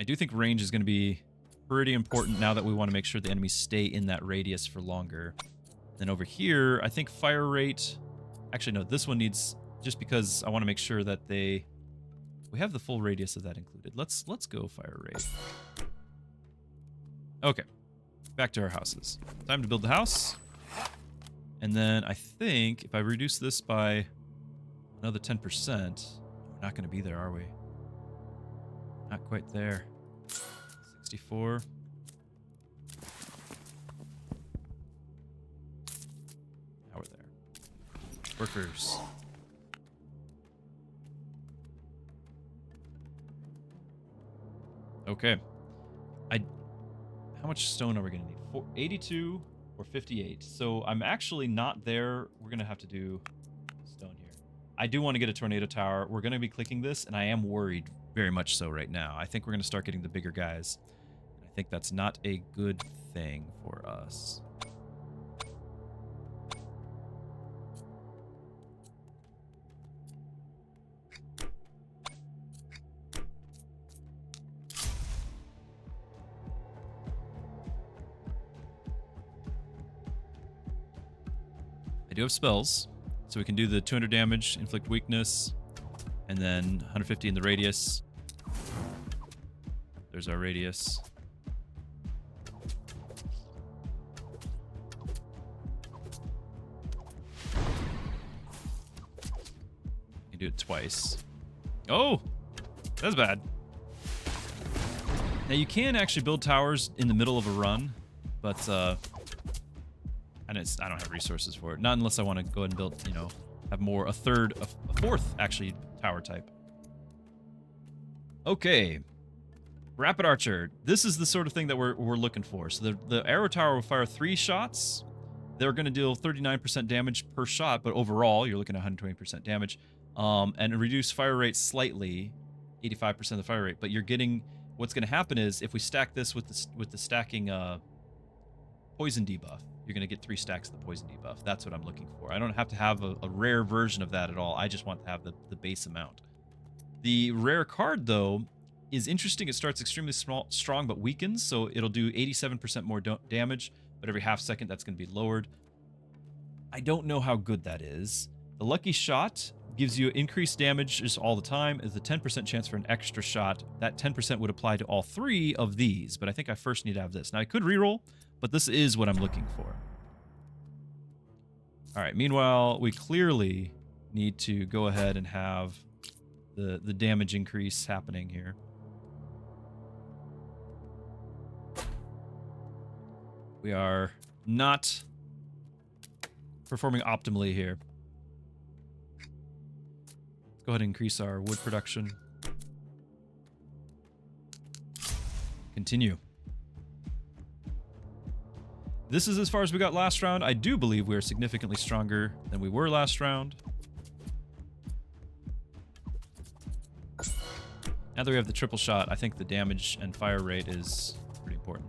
I do think range is going to be pretty important now that we want to make sure the enemies stay in that radius for longer. Then over here, I think fire rate... Actually, no, this one needs... Just because I want to make sure that they... We have the full radius of that included. Let's go fire rate. Okay. Back to our houses. Time to build the house. And then I think if I reduce this by another 10%, we're not going to be there, are we? Not quite there. 64. Now we're there. Workers. Okay. How much stone are we going to need? 82 or 58. So I'm actually not there. We're going to have to do stone here. I do want to get a tornado tower. We're going to be clicking this, and I am worried very much so right now. I think we're going to start getting the bigger guys. I think that's not a good thing for us. I do have spells, so we can do the 200 damage, inflict weakness, and then 150 in the radius. There's our radius. You can do it twice. Oh, that's bad. Now you can actually build towers in the middle of a run, but I don't have resources for it. Not unless I want to go ahead and build, you know, have more, a fourth, actually, tower type. Okay. Rapid Archer. This is the sort of thing that we're looking for. So the arrow tower will fire 3 shots. They're going to deal 39% damage per shot, but overall, you're looking at 120% damage. And reduce fire rate slightly, 85% of the fire rate. But you're getting, what's going to happen is, if we stack this with the stacking poison debuff, you're going to get 3 stacks of the poison debuff. That's what I'm looking for. I don't have to have a rare version of that at all. I just want to have the base amount. The rare card, though, is interesting. It starts extremely strong but weakens, so it'll do 87% more damage, but every half second that's going to be lowered. I don't know how good that is. The Lucky Shot gives you increased damage just all the time. Is a 10% chance for an extra shot. That 10% would apply to all 3 of these, but I think I first need to have this. Now, I could reroll, but this is what I'm looking for. All right, meanwhile, we clearly need to go ahead and have the damage increase happening here. We are not performing optimally here. Let's go ahead and increase our wood production. Continue. This is as far as we got last round. I do believe we are significantly stronger than we were last round. Now that we have the triple shot, I think the damage and fire rate is pretty important.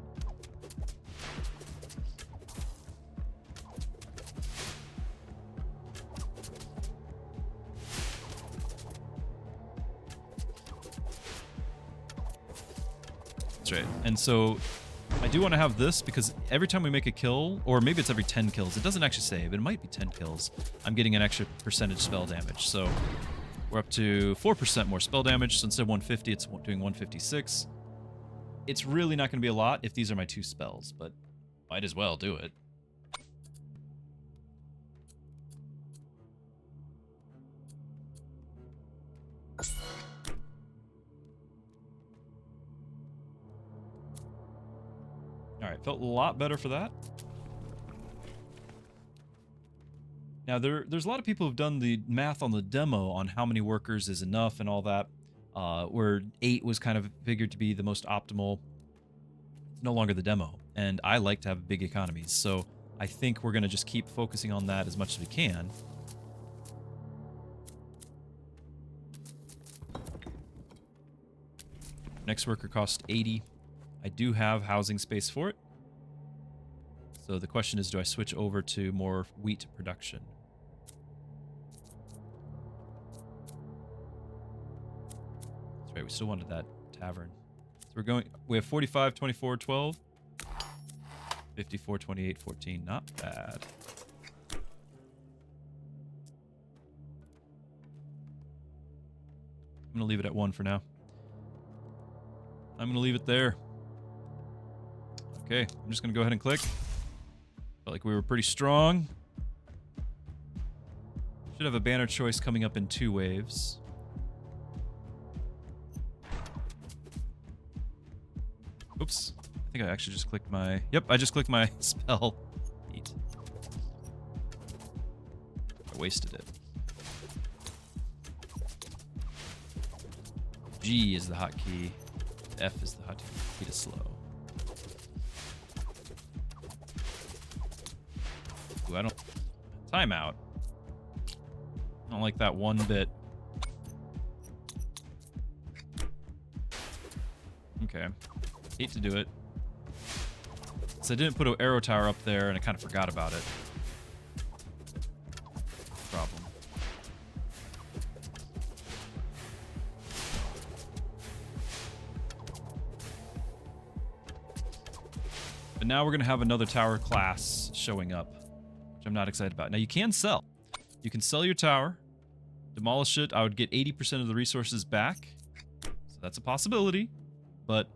That's right. And so I do want to have this because every time we make a kill, or maybe it's every 10 kills, it doesn't actually say, but it might be 10 kills, I'm getting an extra percentage spell damage. So we're up to 4% more spell damage. So instead of 150, it's doing 156. It's really not going to be a lot if these are my 2 spells, but might as well do it. Alright, felt a lot better for that. Now, there's a lot of people who've done the math on the demo on how many workers is enough and all that, where 8 was kind of figured to be the most optimal. It's no longer the demo, and I like to have big economies, so I think we're going to just keep focusing on that as much as we can. Next worker cost 80. I do have housing space for it. So the question is, do I switch over to more wheat production? That's right, we still wanted that tavern. So we have 45, 24, 12. 54, 28, 14. Not bad. I'm going to leave it at 1 for now. I'm going to leave it there. Okay, I'm just going to go ahead and click. Felt like we were pretty strong. Should have a banner choice coming up in 2 waves. Oops. I think I actually just clicked my... Yep, I just clicked my spell. Neat. I wasted it. G is the hotkey. F is the hotkey to slow. Ooh, I don't... Timeout. I don't like that one bit. Okay. Hate to do it. So I didn't put an arrow tower up there and I kind of forgot about it. Problem. But now we're going to have another tower class showing up, which I'm not excited about. Now you can sell. You can sell your tower, demolish it. I would get 80% of the resources back. So that's a possibility, but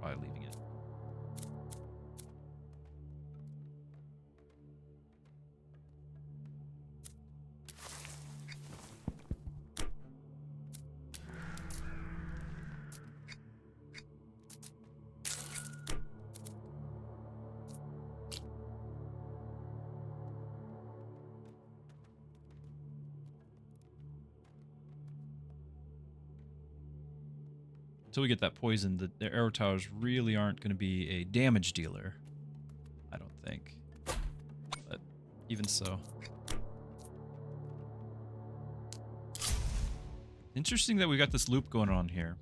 probably leaving it. Until we get that poison, the arrow towers really aren't going to be a damage dealer. I don't think. But even so. Interesting that we got this loop going on here.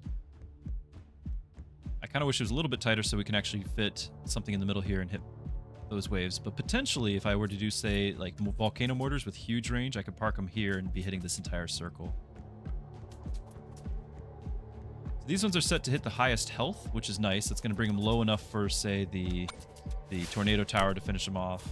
I kind of wish it was a little bit tighter so we can actually fit something in the middle here and hit those waves. But potentially, if I were to do, say, like volcano mortars with huge range, I could park them here and be hitting this entire circle. These ones are set to hit the highest health, which is nice. That's going to bring them low enough for, say, the tornado tower to finish them off.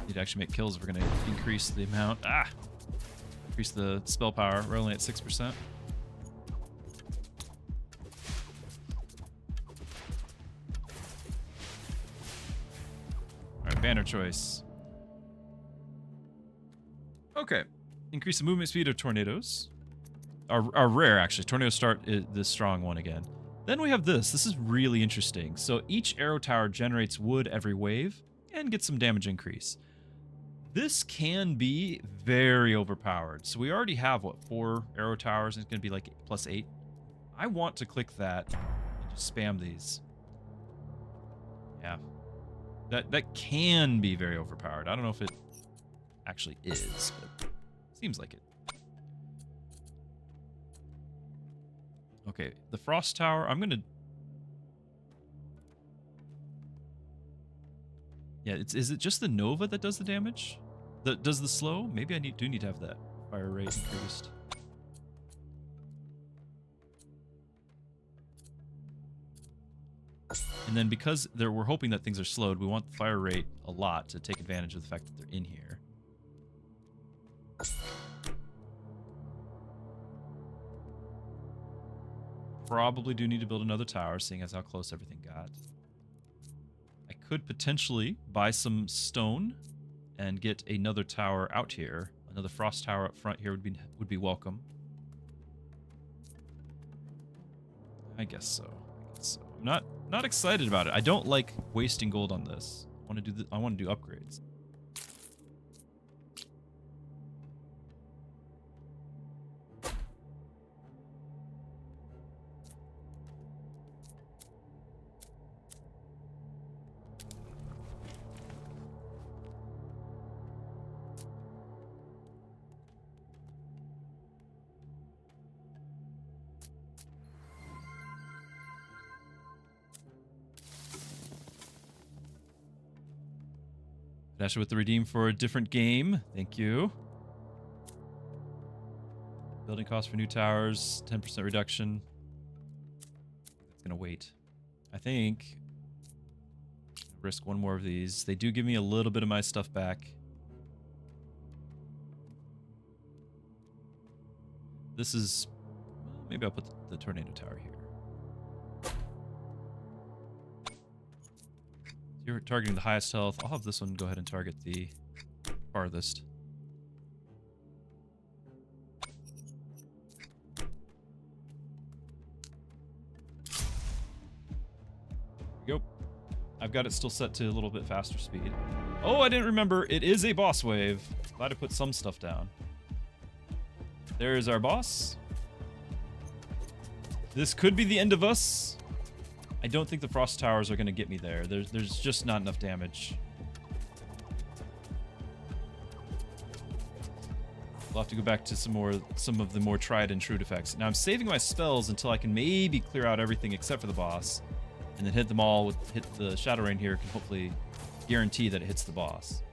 Need to actually make kills if we're going to increase the amount. Increase the spell power. We're only at 6%. Alright, banner choice. Okay. Increase the movement speed of tornadoes. Are rare, actually. Tornadoes start the strong one again. Then we have this. This is really interesting. So each arrow tower generates wood every wave and gets some damage increase. This can be very overpowered. So we already have, what, 4 arrow towers, and it's going to be like +8. I want to click that and just spam these. Yeah. That can be very overpowered. I don't know if it actually is, but seems like it. Okay, the Frost Tower, I'm gonna... Yeah, is it just the Nova that does the damage? Does the slow? Maybe I do need to have that fire rate increased. And then because we're hoping that things are slowed, we want the fire rate a lot to take advantage of the fact that they're in here. Probably do need to build another tower, seeing as how close everything got. I could potentially buy some stone and get another tower out here. Another frost tower up front here would be welcome. I guess so. I'm not excited about it. I don't like wasting gold on this. I want to do upgrades. Dasher with the redeem for a different game. Thank you. Building cost for new towers, 10% reduction. That's gonna wait. I think risk one more of these. They do give me a little bit of my stuff back. This is... Maybe I'll put the tornado tower here. You're targeting the highest health. I'll have this one go ahead and target the farthest. There we go. I've got it still set to a little bit faster speed. Oh, I didn't remember. It is a boss wave. Glad to put some stuff down. There's our boss. This could be the end of us. I don't think the frost towers are going to get me there. There's just not enough damage. We'll have to go back to some of the more tried and true effects. Now I'm saving my spells until I can maybe clear out everything except for the boss, and then hit them all hit the Shadow Rain here. Can hopefully guarantee that it hits the boss.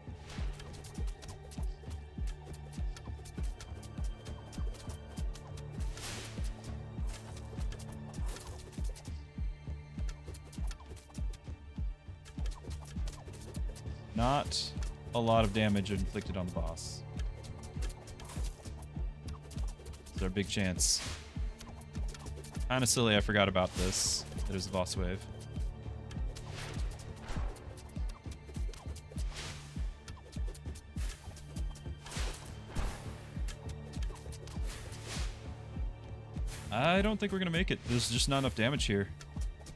Not a lot of damage inflicted on the boss. It's our big chance. Kinda silly I forgot about this. There's the boss wave. I don't think we're gonna make it. There's just not enough damage here.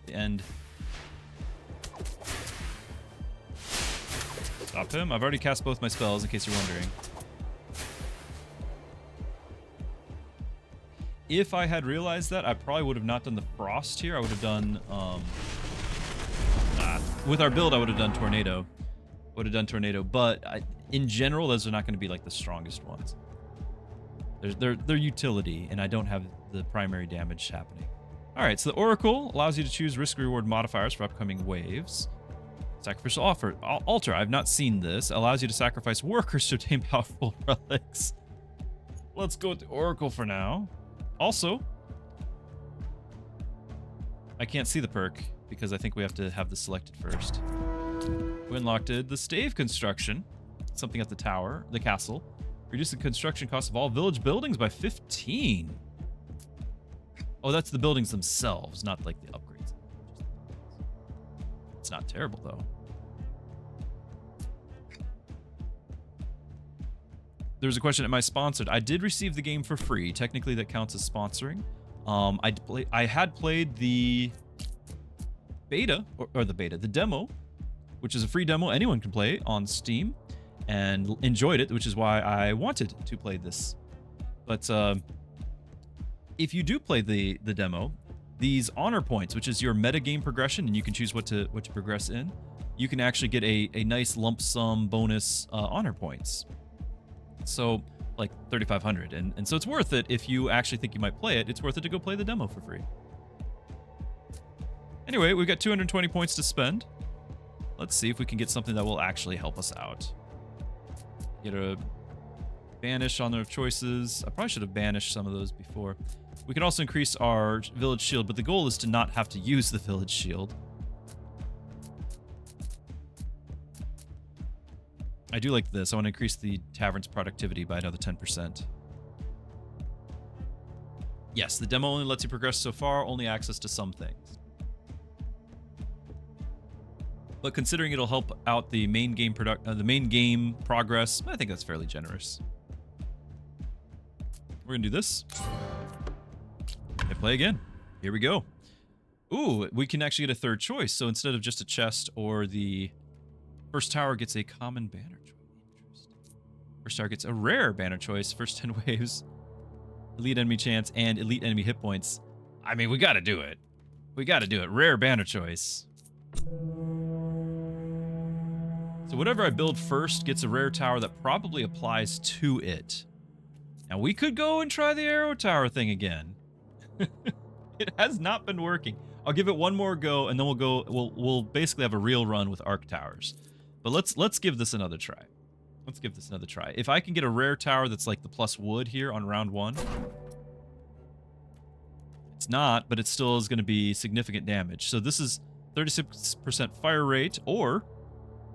The end. Stop him. I've already cast both my spells, in case you're wondering. If I had realized that, I probably would have not done the frost here. I would have done, with our build, I would have done tornado. But in general, those are not going to be like the strongest ones. They're utility, and I don't have the primary damage happening. All right, so the Oracle allows you to choose risk-reward modifiers for upcoming waves. Sacrificial altar. I've not seen this. Allows you to sacrifice workers to obtain powerful relics. Let's go with the Oracle for now. Also, I can't see the perk because I think we have to have this selected first. We unlocked it. The stave construction. Something at the tower, the castle. Reduce the construction cost of all village buildings by 15. Oh, that's the buildings themselves, not like the upgrades. It's not terrible, though. There's a question, am I sponsored? I did receive the game for free. Technically, that counts as sponsoring. I had played the beta, the demo, which is a free demo. Anyone can play on Steam, and enjoyed it, which is why I wanted to play this. But if you do play the demo, these honor points, which is your metagame progression, and you can choose what to progress in. You can actually get a nice lump sum bonus honor points. So like 3,500, and so it's worth it if you actually think you might play it. It's worth it to go play the demo for free. Anyway, we've got 220 points to spend. Let's see if we can get something that will actually help us out. Get a banish on their choices. I probably should have banished some of those before. We can also increase our village shield, but the goal is to not have to use the village shield. I do like this. I want to increase the tavern's productivity by another 10%. Yes, the demo only lets you progress so far, only access to some things. But considering it'll help out the main game progress, I think that's fairly generous. We're gonna do this. And play again. Here we go. Ooh, we can actually get a third choice. So instead of just a chest or the first tower gets a common banner choice. Interesting. First tower gets a rare banner choice. First 10 waves, elite enemy chance, and elite enemy hit points. I mean, we gotta do it. We gotta do it. Rare banner choice. So whatever I build first gets a rare tower that probably applies to it. Now we could go and try the arrow tower thing again. It has not been working. I'll give it one more go, and then we'll basically have a real run with arc towers. But let's give this another try. Let's give this another try. If I can get a rare tower that's like the plus wood here on round 1. It's not, but it still is going to be significant damage. So this is 36% fire rate, or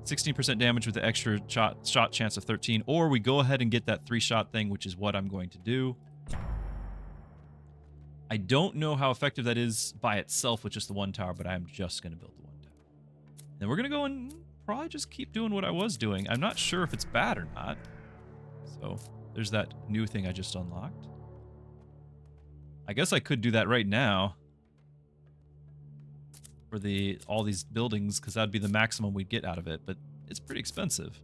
16% damage with the extra shot chance of 13, or we go ahead and get that 3-shot thing, which is what I'm going to do. I don't know how effective that is by itself with just the 1 tower, but I'm just going to build the 1 tower. Then we're going to go and probably just keep doing what I was doing. I'm not sure if it's bad or not. So there's that new thing I just unlocked. I guess I could do that right now for all these buildings, because that'd be the maximum we'd get out of it, but it's pretty expensive.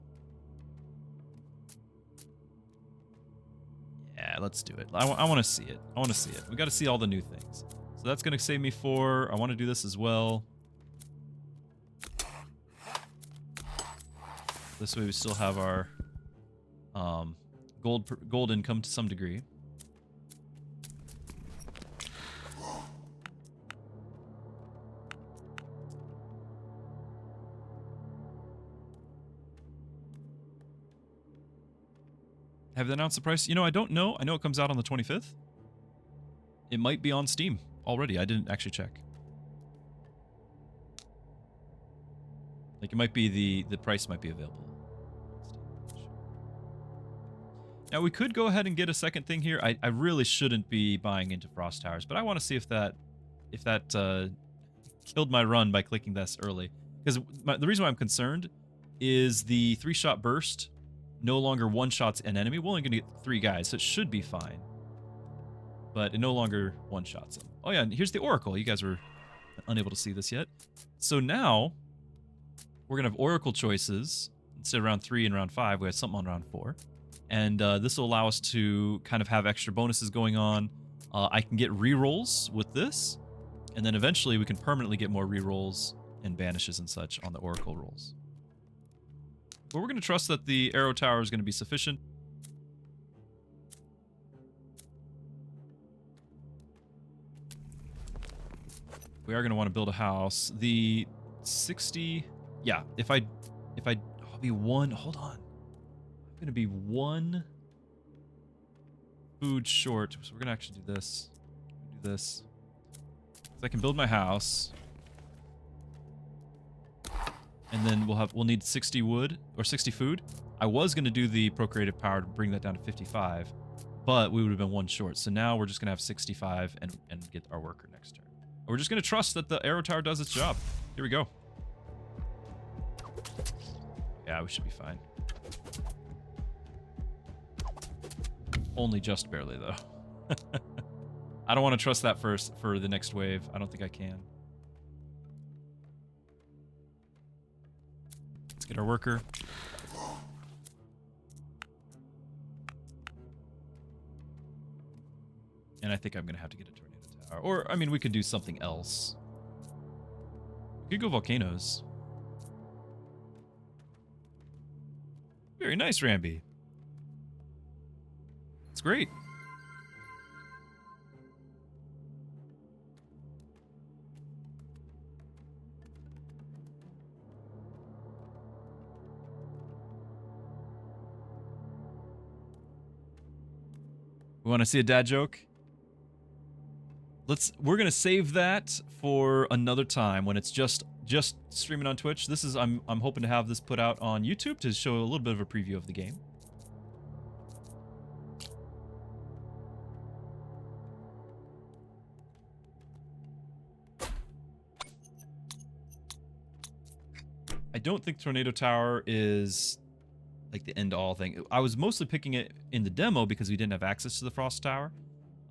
Yeah, let's do it. I want to see it. I want to see it. We got to see all the new things. So that's going to save me 4. I want to do this as well. This way we still have our gold income to some degree. Have they announced the price? You know, I don't know. I know it comes out on the 25th. It might be on Steam already. I didn't actually check. Like, it might be the price might be available. Now, we could go ahead and get a second thing here. I really shouldn't be buying into Frost Towers, but I want to see if that killed my run by clicking this early. Because the reason why I'm concerned is the 3-shot burst no longer one-shots an enemy. We're only going to get 3 guys, so it should be fine. But it no longer one-shots them. Oh yeah, and here's the Oracle. You guys were unable to see this yet. So now, we're going to have Oracle choices. Instead of round 3 and round 5, we have something on round 4. And this will allow us to kind of have extra bonuses going on. I can get rerolls with this. And then eventually we can permanently get more rerolls and banishes and such on the Oracle rolls. But we're going to trust that the arrow tower is going to be sufficient. We are going to want to build a house. The 60... Yeah, if I'll be 1... Hold on. I'm going to be 1 food short. So we're going to actually do this. Do this. So I can build my house. And then we'll need 60 wood or 60 food. I was going to do the procreative power to bring that down to 55, but we would have been 1 short. So now we're just going to have 65 and get our worker next turn. We're just going to trust that the arrow tower does its job. Here we go. Yeah, we should be fine. Only just barely, though. I don't want to trust that first for the next wave. I don't think I can. Let's get our worker. And I think I'm going to have to get a tornado Or, I mean, we could do something else. We could go volcanoes. Very nice, Ramby. It's great. We want to see a dad joke? We're gonna save that for another time when it's just streaming on Twitch. This is I'm hoping to have this put out on YouTube to show a little bit of a preview of the game. I don't think Tornado Tower is like the end-all thing. I was mostly picking it in the demo because we didn't have access to the Frost Tower.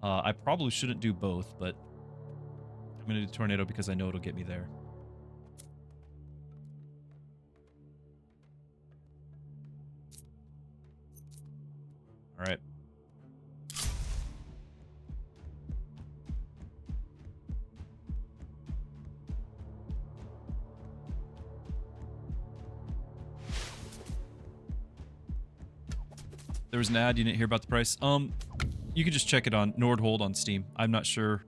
I probably shouldn't do both, but I'm going to do Tornado because I know it'll get me there. All right. There was an ad, you didn't hear about the price. You can just check it on Northhold on Steam. I'm not sure.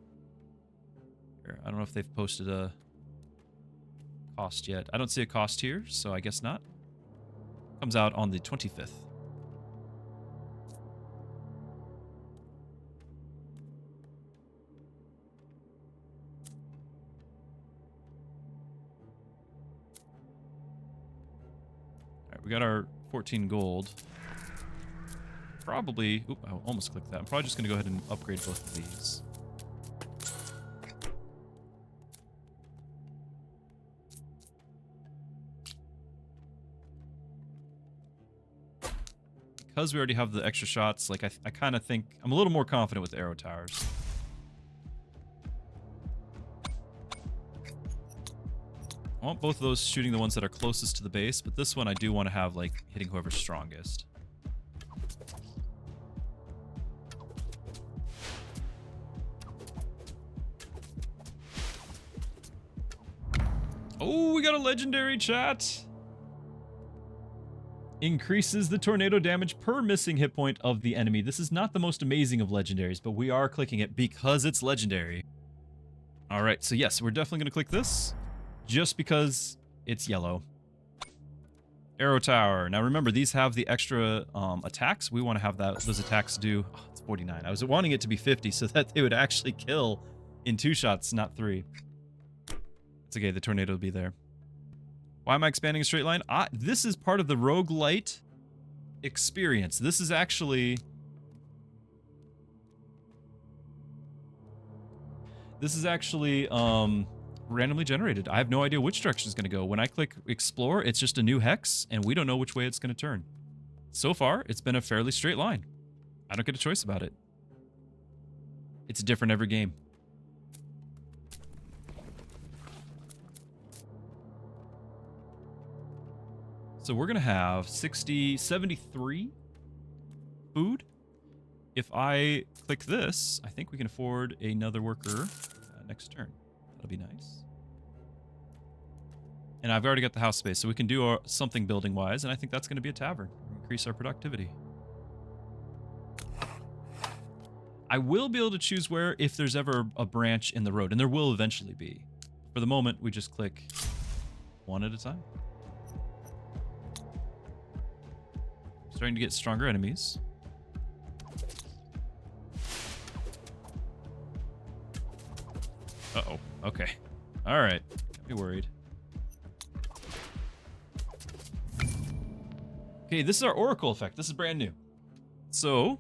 I don't know if they've posted a cost yet. I don't see a cost here, so I guess not. Comes out on the 25th. Alright, we got our 14 gold. Probably, oop, I almost clicked that. I'm probably just going to go ahead and upgrade both of these. Because we already have the extra shots, like I kind of think I'm a little more confident with the arrow towers. I want both of those shooting the ones that are closest to the base, but this one I do want to have like hitting whoever's strongest. Oh, we got a legendary, chat. Increases the tornado damage per missing hit point of the enemy. This is not the most amazing of legendaries, but we are clicking it because it's legendary. All right, so yes, we're definitely going to click this just because it's yellow. Arrow Tower. Now remember, these have the extra attacks. We want to have those attacks do... Oh, it's 49. I was wanting it to be 50 so that they would actually kill in 2 shots, not 3. It's okay, the tornado will be there. Why am I expanding a straight line? This is part of the roguelite experience. This is actually... randomly generated. I have no idea which direction it's going to go. When I click explore, it's just a new hex, and we don't know which way it's going to turn. So far, it's been a fairly straight line. I don't get a choice about it. It's different every game. So we're going to have 73 food. If I click this, I think we can afford another worker next turn. That'll be nice. And I've already got the house space, so we can do something building-wise, and I think that's going to be a tavern. Increase our productivity. I will be able to choose where if there's ever a branch in the road, and there will eventually be. For the moment, we just click one at a time. Starting to get stronger enemies. Uh-oh. Okay. All right. Got me worried. Okay, this is our Oracle effect. This is brand new. So,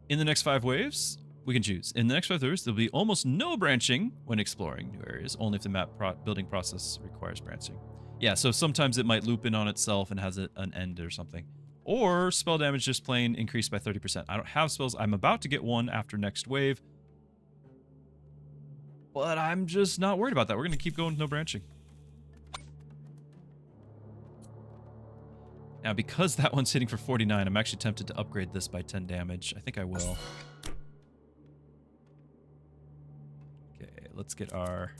in the next 5 waves, we can choose. In the next 5 waves, there'll be almost no branching when exploring new areas, only if the map building process requires branching. Yeah, so sometimes it might loop in on itself and has an end or something. Or spell damage just plain increased by 30%. I don't have spells. I'm about to get one after next wave. But I'm just not worried about that. We're going to keep going with no branching. Now, because that one's hitting for 49, I'm actually tempted to upgrade this by 10 damage. I think I will. Okay, let's get our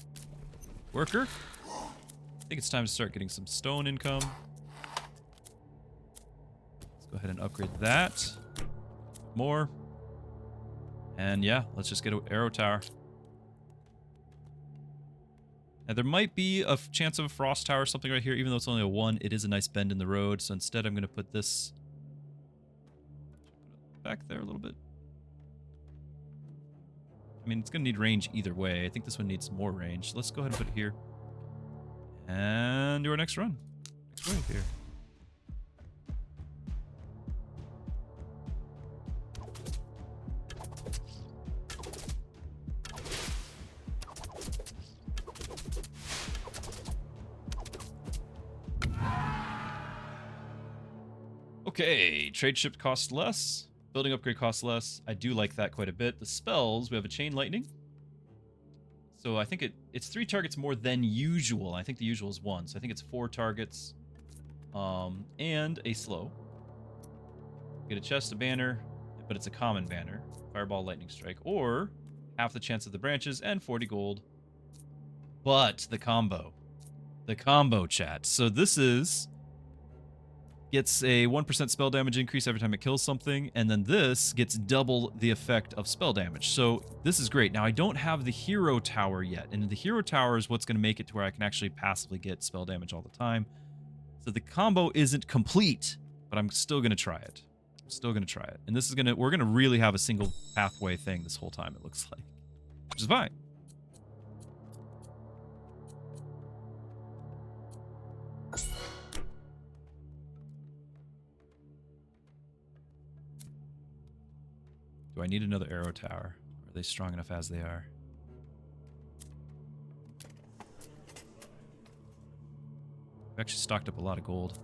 worker. I think it's time to start getting some stone income. Let's go ahead and upgrade that. More. And yeah, let's just get an arrow tower. Now there might be a chance of a frost tower or something right here, even though it's only a 1. It is a nice bend in the road, so instead I'm going to put this back there a little bit. I mean, it's going to need range either way. I think this one needs more range. So let's go ahead and put it here. And do our next run. Next wave here. Okay, trade ship costs less. Building upgrade costs less. I do like that quite a bit. The spells, we have a chain lightning. So I think it's 3 targets more than usual. I think the usual is 1. So I think it's 4 targets. And a slow. Get a chest, a banner, but it's a common banner. Fireball, lightning strike. Or half the chance of the branches and 40 gold. But the combo. The combo, chat. So this is... gets a 1% spell damage increase every time it kills something, and then this gets double the effect of spell damage. So this is great. Now, I don't have the hero tower yet, and the hero tower is what's going to make it to where I can actually passively get spell damage all the time. So the combo isn't complete, but I'm still going to try it. I'm still going to try it. And this is going to, we're going to really have a single pathway thing this whole time, it looks like, which is fine. Do I need another arrow tower? Are they strong enough as they are? I've actually stocked up a lot of gold.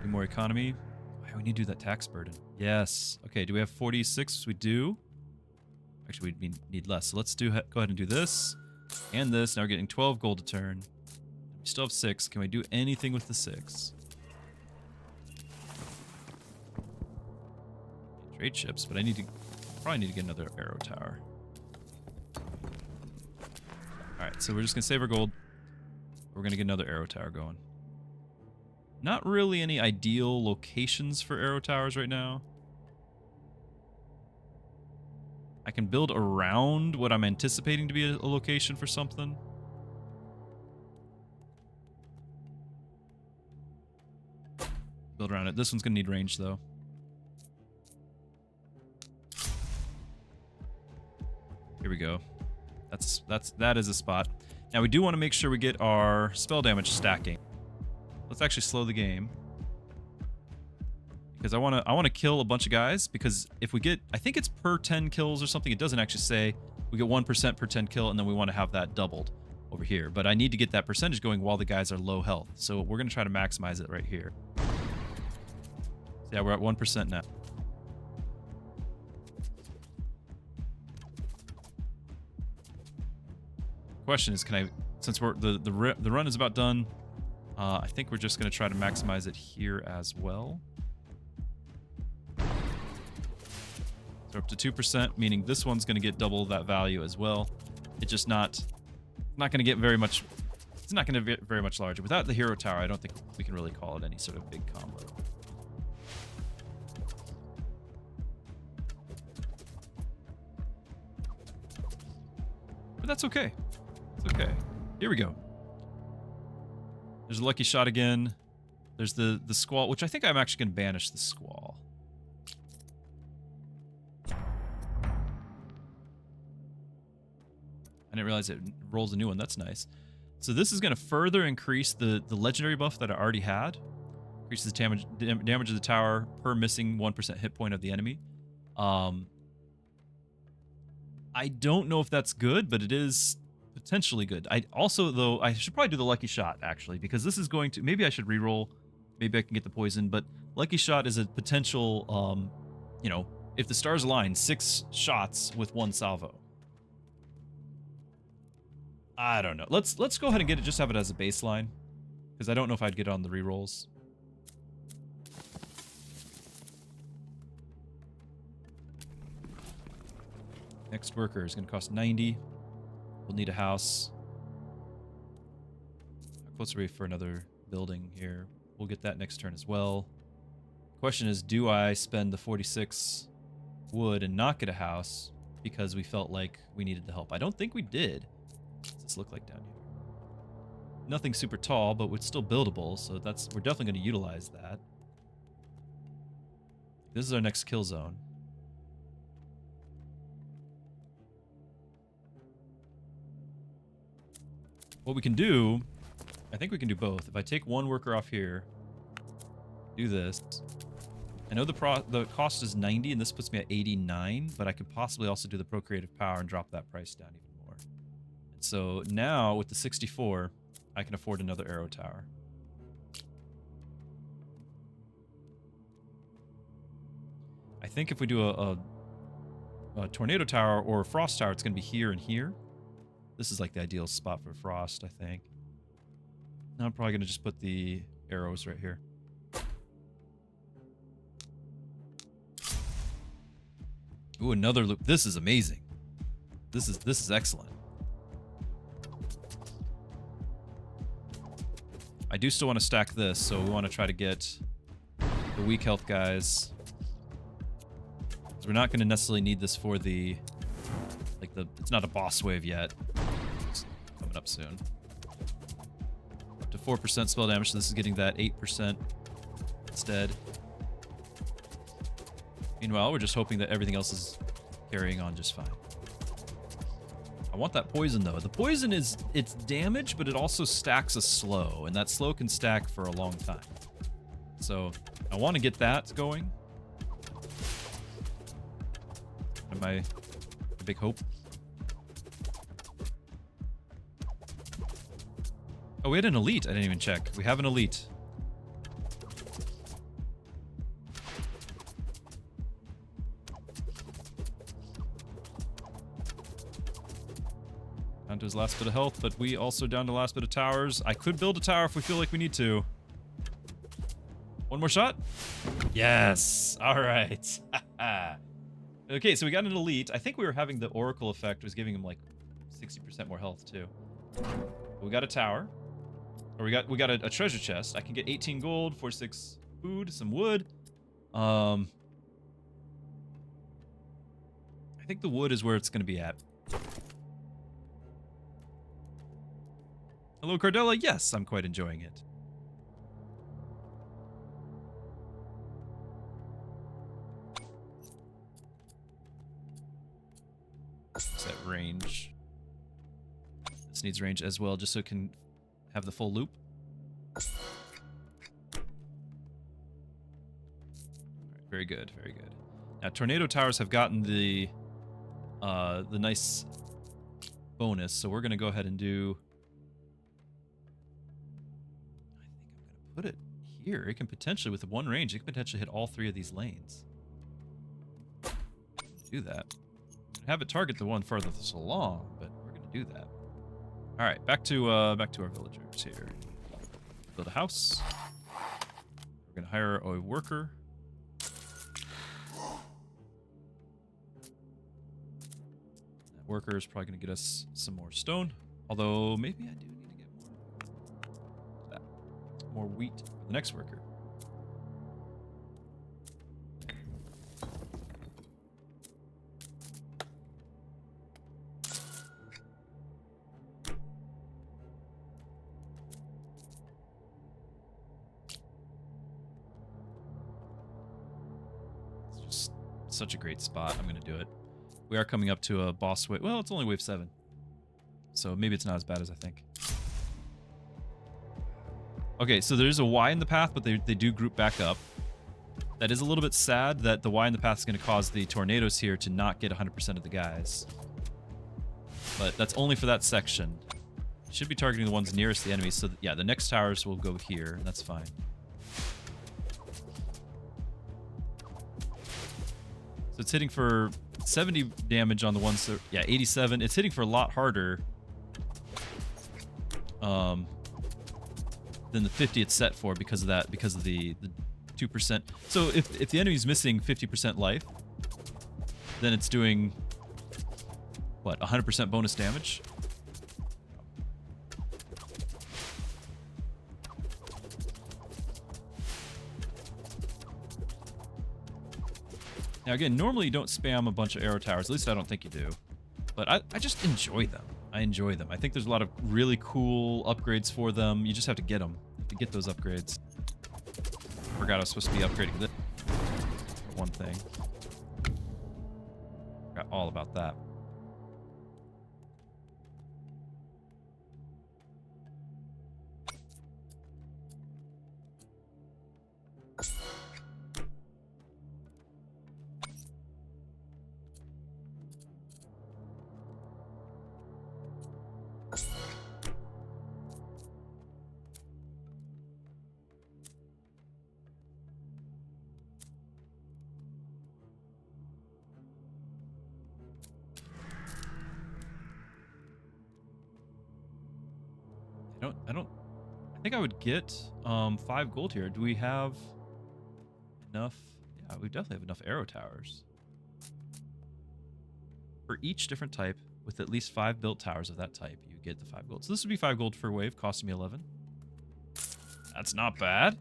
Need more economy. Why do we need to do that tax burden? Yes. Okay, do we have 46? We do. Actually, we need less. So let's go ahead and do this and this. Now we're getting 12 gold to turn. We still have 6. Can we do anything with the 6? Trade ships, but I probably need to get another arrow tower. Alright, so we're just going to save our gold. We're going to get another arrow tower going. Not really any ideal locations for arrow towers right now. I can build around what I'm anticipating to be a location for something. Build around it. This one's going to need range, though. Here we go. That is a spot. Now we do want to make sure we get our spell damage stacking. Let's actually slow the game. Because I want to kill a bunch of guys, because if we get, I think it's per 10 kills or something. It doesn't actually say. We get 1% per 10 kill, and then we want to have that doubled over here. But I need to get that percentage going while the guys are low health. So we're going to try to maximize it right here. So yeah, we're at 1% now. Question is, can I, since we're the run is about done, I think we're just going to try to maximize it here as well. So up to 2%, meaning this one's going to get double that value as well. It's just not going to get very much. It's not going to get very much larger. Without the hero tower, I don't think we can really call it any sort of big combo. But that's okay. It's okay. Here we go. There's a lucky shot again. There's the squall, which I think I'm actually going to banish the squall. I didn't realize it rolls a new one. That's nice. So this is going to further increase the legendary buff that I already had. Increases damage of the tower per missing 1% hit point of the enemy. I don't know if that's good, but it is potentially good. I also, though, I should probably do the lucky shot, actually, because this is going to, maybe I should reroll. Maybe I can get the poison, but lucky shot is a potential, you know, if the stars align, 6 shots with 1 salvo. I don't know. Let's go ahead and get it, just have it as a baseline, because I don't know if I'd get it on the rerolls. Next worker is going to cost 90. We'll need a house. How close are we for another building here? We'll get that next turn as well. Question is, do I spend the 46 wood and not get a house because we felt like we needed the help? I don't think we did. What's this look like down here? Nothing super tall, but it's still buildable, so we're definitely going to utilize that. This is our next kill zone. What we can do, I think we can do both. If I take one worker off here, do this. I know the cost is 90, and this puts me at 89, but I could possibly also do the procreative power and drop that price down even more. And so now, with the 64, I can afford another arrow tower. I think if we do a tornado tower or a frost tower, it's going to be here and here. This is like the ideal spot for frost, I think. Now I'm probably going to just put the arrows right here. Ooh, another loop. This is amazing. This is excellent. I do still want to stack this, so we want to try to get the weak health guys. So we're not going to necessarily need this for the, it's not a boss wave yet. It's coming up soon. Up to 4% spell damage, so this is getting that 8% instead. Meanwhile, we're just hoping that everything else is carrying on just fine. I want that poison, though. The poison it's damage, but it also stacks a slow, and that slow can stack for a long time. So I want to get that going. My big hope. Oh, we had an elite. I didn't even check. We have an elite. Down to his last bit of health, but we also down to the last bit of towers. I could build a tower if we feel like we need to. One more shot? Yes! Alright. Okay, so we got an elite. I think we were having the oracle effect was giving him like 60% more health too. We got a tower. Or we got a treasure chest. I can get 18 gold, 46 food, some wood. I think the wood is where it's going to be at. Hello, Cardella. Yes, I'm quite enjoying it. Set range. This needs range as well, just so it can have the full loop. All right, very good, very good. Now, tornado towers have gotten the nice bonus, so we're gonna go ahead and do. I think I'm gonna put it here. It can potentially, with one range, it can potentially hit all three of these lanes. Do that. Have it target the one furthest along, but we're gonna do that. All right, back to our villagers here. Build a house. We're gonna hire a worker. That worker is probably gonna get us some more stone. Although maybe I do need to get more wheat for the next worker. Such a great spot. I'm gonna do it. We are coming up to a boss wave. Well, it's only wave 7, so maybe it's not as bad as I think. Okay, so there's a Y in the path, but they do group back up. That is a little bit sad that the Y in the path is going to cause the tornadoes here to not get 100% of the guys, but that's only for that section. Should be targeting the ones nearest the enemy. So yeah, the next towers will go here, and that's fine. So it's hitting for 70 damage on the ones that, yeah, 87. It's hitting for a lot harder than the 50 it's set for because of that, because of the 2%. So if the enemy's missing 50% life, then it's doing, what, 100% bonus damage? Now again, normally you don't spam a bunch of arrow towers. At least I don't think you do. But I just enjoy them. I enjoy them. I think there's a lot of really cool upgrades for them. You just have to get them. To get those upgrades. Forgot I was supposed to be upgrading this one thing. Forgot all about that. I think I would get 5 gold here. Do we have enough? Yeah, we definitely have enough arrow towers. For each different type, with at least 5 built towers of that type, you get the 5 gold. So this would be 5 gold per wave, costing me 11. That's not bad.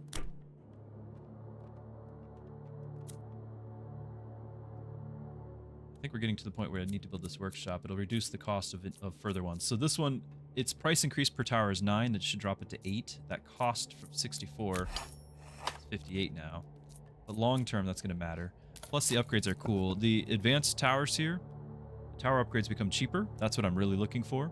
I think we're getting to the point where I need to build this workshop. It'll reduce the cost of further ones. So this one, its price increase per tower is 9. That should drop it to 8. That cost from 64 is 58 now. But long term, that's going to matter. Plus, the upgrades are cool. The advanced towers here, the tower upgrades become cheaper. That's what I'm really looking for.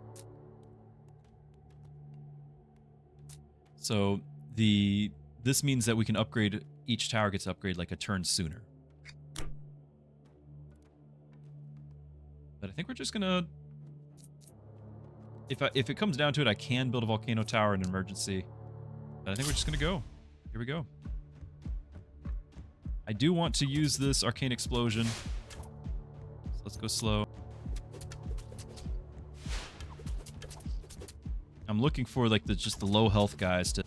So this means that we can upgrade, each tower gets upgraded like a turn sooner. But I think we're just gonna, if it comes down to it, I can build a volcano tower in an emergency. But I think we're just gonna go. Here we go. I do want to use this arcane explosion. So let's go slow. I'm looking for like just the low health guys to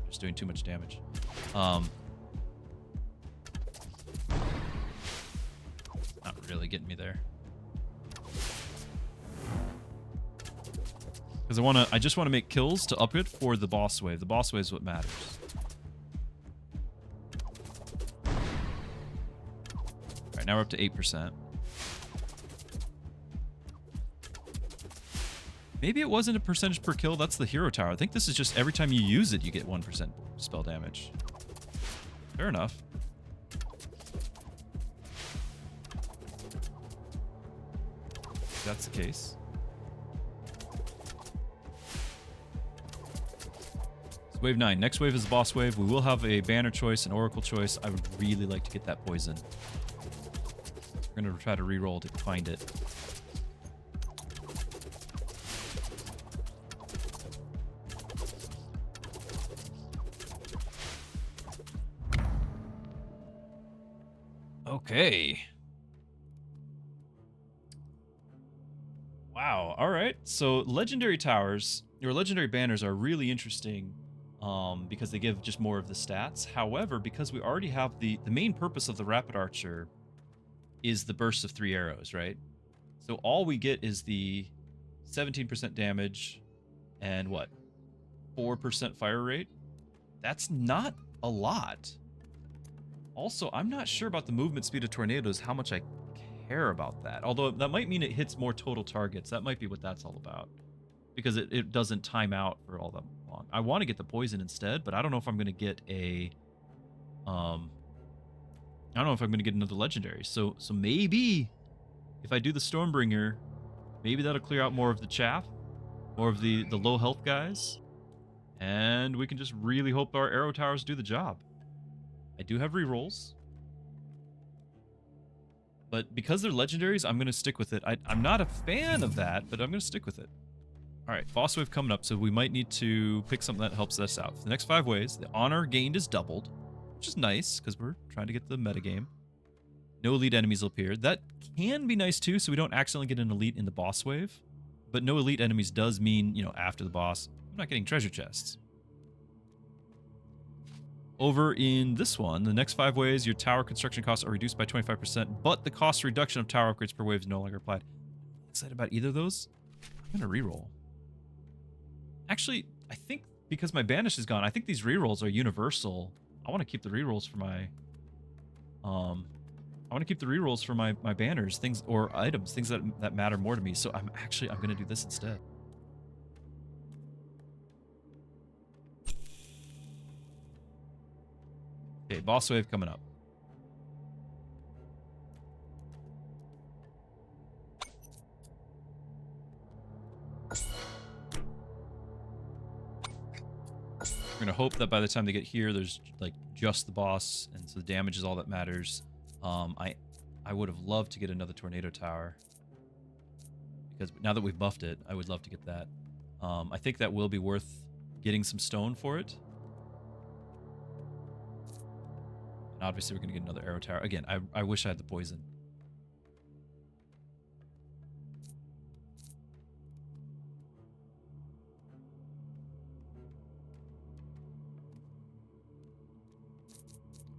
just doing too much damage. Not really getting me there. Because I just want to make kills to up it for the boss wave. The boss wave is what matters. Alright, now we're up to 8%. Maybe it wasn't a percentage per kill. That's the hero tower. I think this is just every time you use it, you get 1% spell damage. Fair enough. If that's the case. It's wave 9. Next wave is the boss wave. We will have a banner choice, an oracle choice. I would really like to get that poison. We're going to try to reroll to find it. Okay. Wow. All right. So legendary towers or legendary banners are really interesting because they give just more of the stats. However, because we already have the main purpose of the rapid archer is the burst of 3 arrows, right? So all we get is the 17% damage and what? 4% fire rate. That's not a lot. Also, I'm not sure about the movement speed of tornadoes, how much I care about that. Although that might mean it hits more total targets. That might be what that's all about. Because it doesn't time out for all that long. I want to get the poison instead, but I don't know if I'm going to get a... I don't know if I'm going to get another legendary. So maybe if I do the Stormbringer, maybe that'll clear out more of the chaff. More of the low health guys. And we can just really hope our arrow towers do the job. I do have rerolls. But because they're legendaries, I'm going to stick with it. I'm not a fan of that, but I'm going to stick with it. Alright, boss wave coming up, so we might need to pick something that helps us out. For the next 5 waves, the honor gained is doubled, which is nice, because we're trying to get the metagame. No elite enemies will appear. That can be nice, too, so we don't accidentally get an elite in the boss wave. But no elite enemies does mean, you know, after the boss, I'm not getting treasure chests. Over in this one, the next 5 waves, your tower construction costs are reduced by 25%, but the cost reduction of tower upgrades per wave is no longer applied. Excited about either of those? I'm going to reroll. Actually, I think because my banish is gone, I think these rerolls are universal. I want to keep the rerolls for my I want to keep the rerolls for my banners, things or items, things that matter more to me. So I'm going to do this instead. Okay, boss wave coming up. We're gonna hope that by the time they get here, there's like just the boss, and so the damage is all that matters. I would have loved to get another tornado tower, because now that we've buffed it, I would love to get that. I think that will be worth getting some stone for it. And obviously we're gonna get another arrow tower. Again, I wish I had the poison.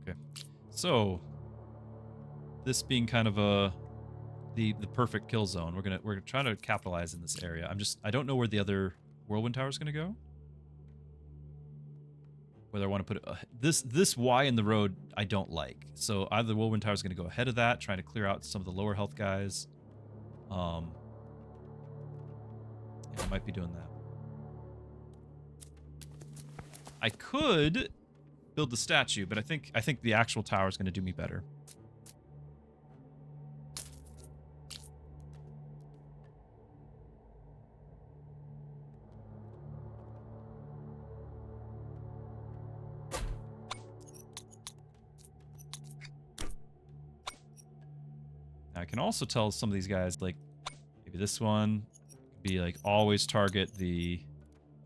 Okay, so this being kind of the perfect kill zone, we're trying to capitalize in this area. I don't know where the other whirlwind tower is gonna go. Whether I want to put it, this Y in the road I don't like. So either the whirlwind tower is going to go ahead of that, trying to clear out some of the lower health guys. Yeah, I might be doing that. I could build the statue, but I think the actual tower is going to do me better. I can also tell some of these guys, like, maybe this one could be like always target the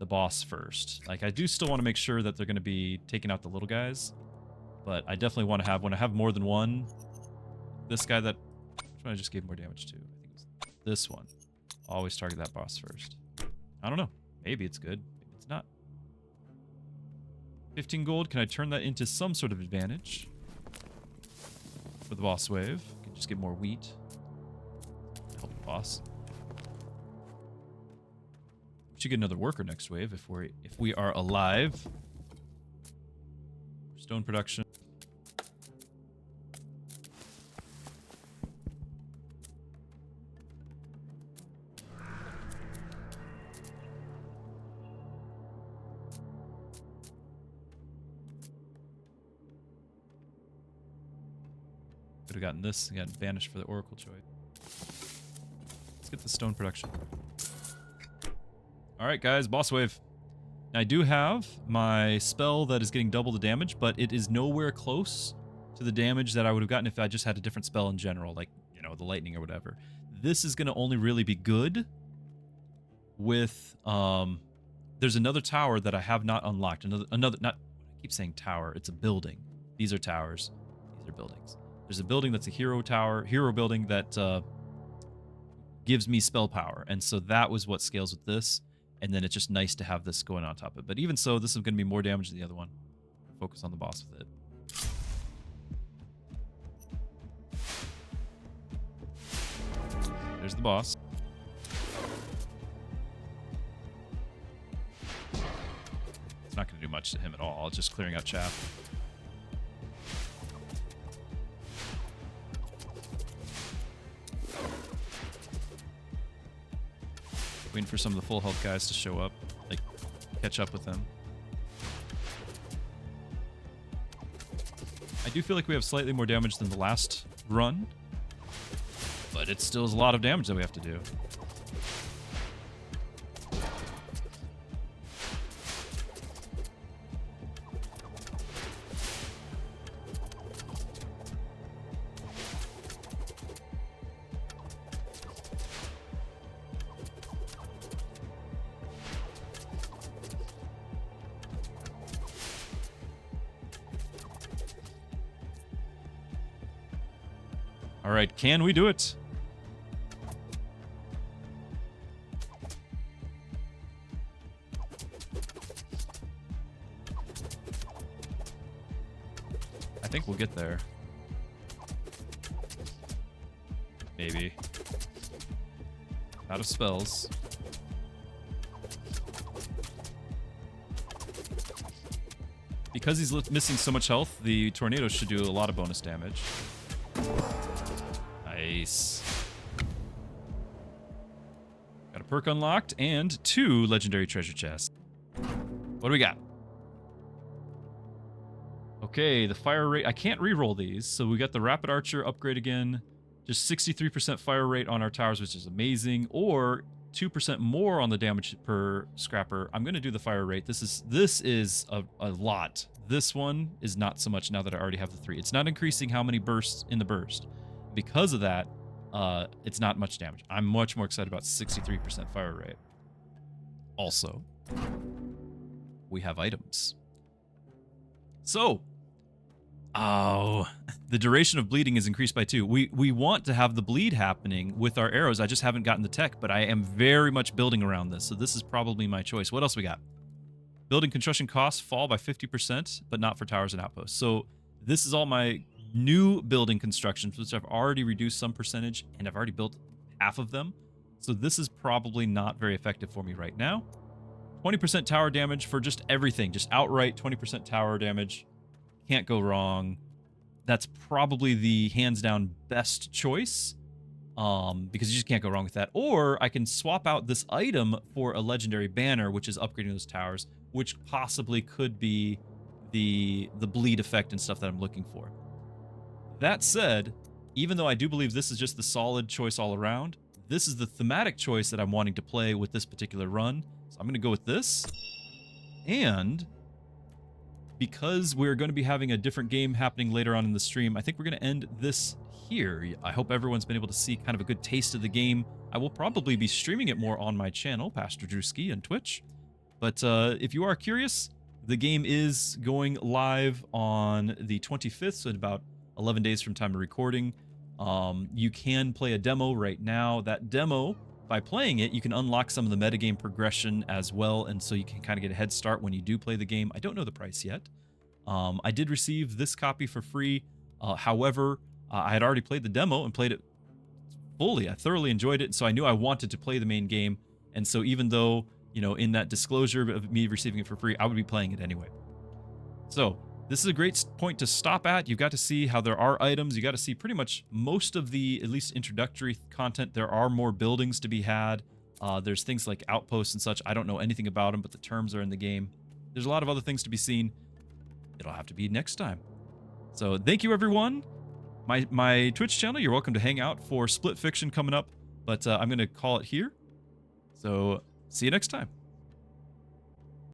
boss first. Like, I do still want to make sure that they're going to be taking out the little guys, but I definitely want to have, when I have more than one, this guy that, which one I just gave more damage to? I think it was this one. Always target that boss first. I don't know. Maybe it's good. Maybe it's not. 15 gold. Can I turn that into some sort of advantage for the boss wave? Just get more wheat. Help the boss. We should get another worker next wave if we are alive. Stone production. Could have gotten this and gotten banished for the Oracle choice. Let's get the stone production. Alright guys, boss wave. Now, I do have my spell that is getting double the damage, but it is nowhere close to the damage that I would have gotten if I just had a different spell in general, like, you know, the lightning or whatever. This is going to only really be good with, there's another tower that I have not unlocked. Another, not, I keep saying tower, it's a building. These are towers. These are buildings. There's a building that's a hero building that gives me spell power. And so that was what scales with this. And then it's just nice to have this going on top of it. But even so, this is going to be more damage than the other one. Focus on the boss with it. There's the boss. It's not going to do much to him at all. It's just clearing out chaff. Waiting for some of the full health guys to show up, like, catch up with them. I do feel like we have slightly more damage than the last run, but it still is a lot of damage that we have to do. All right, can we do it? I think we'll get there. Maybe. Out of spells. Because he's missing so much health, the tornado should do a lot of bonus damage. Nice. Got a perk unlocked and 2 legendary treasure chests. What do we got? Okay, the fire rate. I can't re-roll these, so we got the rapid archer upgrade again. Just 63% fire rate on our towers, which is amazing. Or 2% more on the damage per scrapper. I'm going to do the fire rate. This is a lot. This one is not so much now that I already have the 3. It's not increasing how many bursts in the burst. Because of that, it's not much damage. I'm much more excited about 63% fire rate. Also, we have items. So, the duration of bleeding is increased by 2. We want to have the bleed happening with our arrows. I just haven't gotten the tech, but I am very much building around this. So this is probably my choice. What else we got? Building construction costs fall by 50%, but not for towers and outposts. So this is all my new building constructions, which I've already reduced some percentage, and I've already built half of them. So this is probably not very effective for me right now. 20% tower damage for just everything. Just outright 20% tower damage. Can't go wrong. That's probably the hands down best choice, because you just can't go wrong with that. Or I can swap out this item for a legendary banner, which is upgrading those towers, which possibly could be the bleed effect and stuff that I'm looking for. That said, even though I do believe this is just the solid choice all around, this is the thematic choice that I'm wanting to play with this particular run. So I'm going to go with this. And because we're going to be having a different game happening later on in the stream, I think we're going to end this here. I hope everyone's been able to see kind of a good taste of the game. I will probably be streaming it more on my channel, Pastor Druski, on Twitch. But if you are curious, the game is going live on the 25th, so in about 11 days from time of recording. You can play a demo right now. That demo, by playing it, you can unlock some of the metagame progression as well, and so you can kind of get a head start when you do play the game. I don't know the price yet. I did receive this copy for free. However, I had already played the demo and played it fully. I thoroughly enjoyed it, so I knew I wanted to play the main game. And so even though, you know, in that disclosure of me receiving it for free, I would be playing it anyway. So this is a great point to stop at. You've got to see how there are items. You got to see pretty much most of the, at least introductory content. There are more buildings to be had. There's things like outposts and such. I don't know anything about them, but the terms are in the game. There's a lot of other things to be seen. It'll have to be next time. So thank you, everyone. My Twitch channel, you're welcome to hang out for Split Fiction coming up, but I'm going to call it here. So see you next time.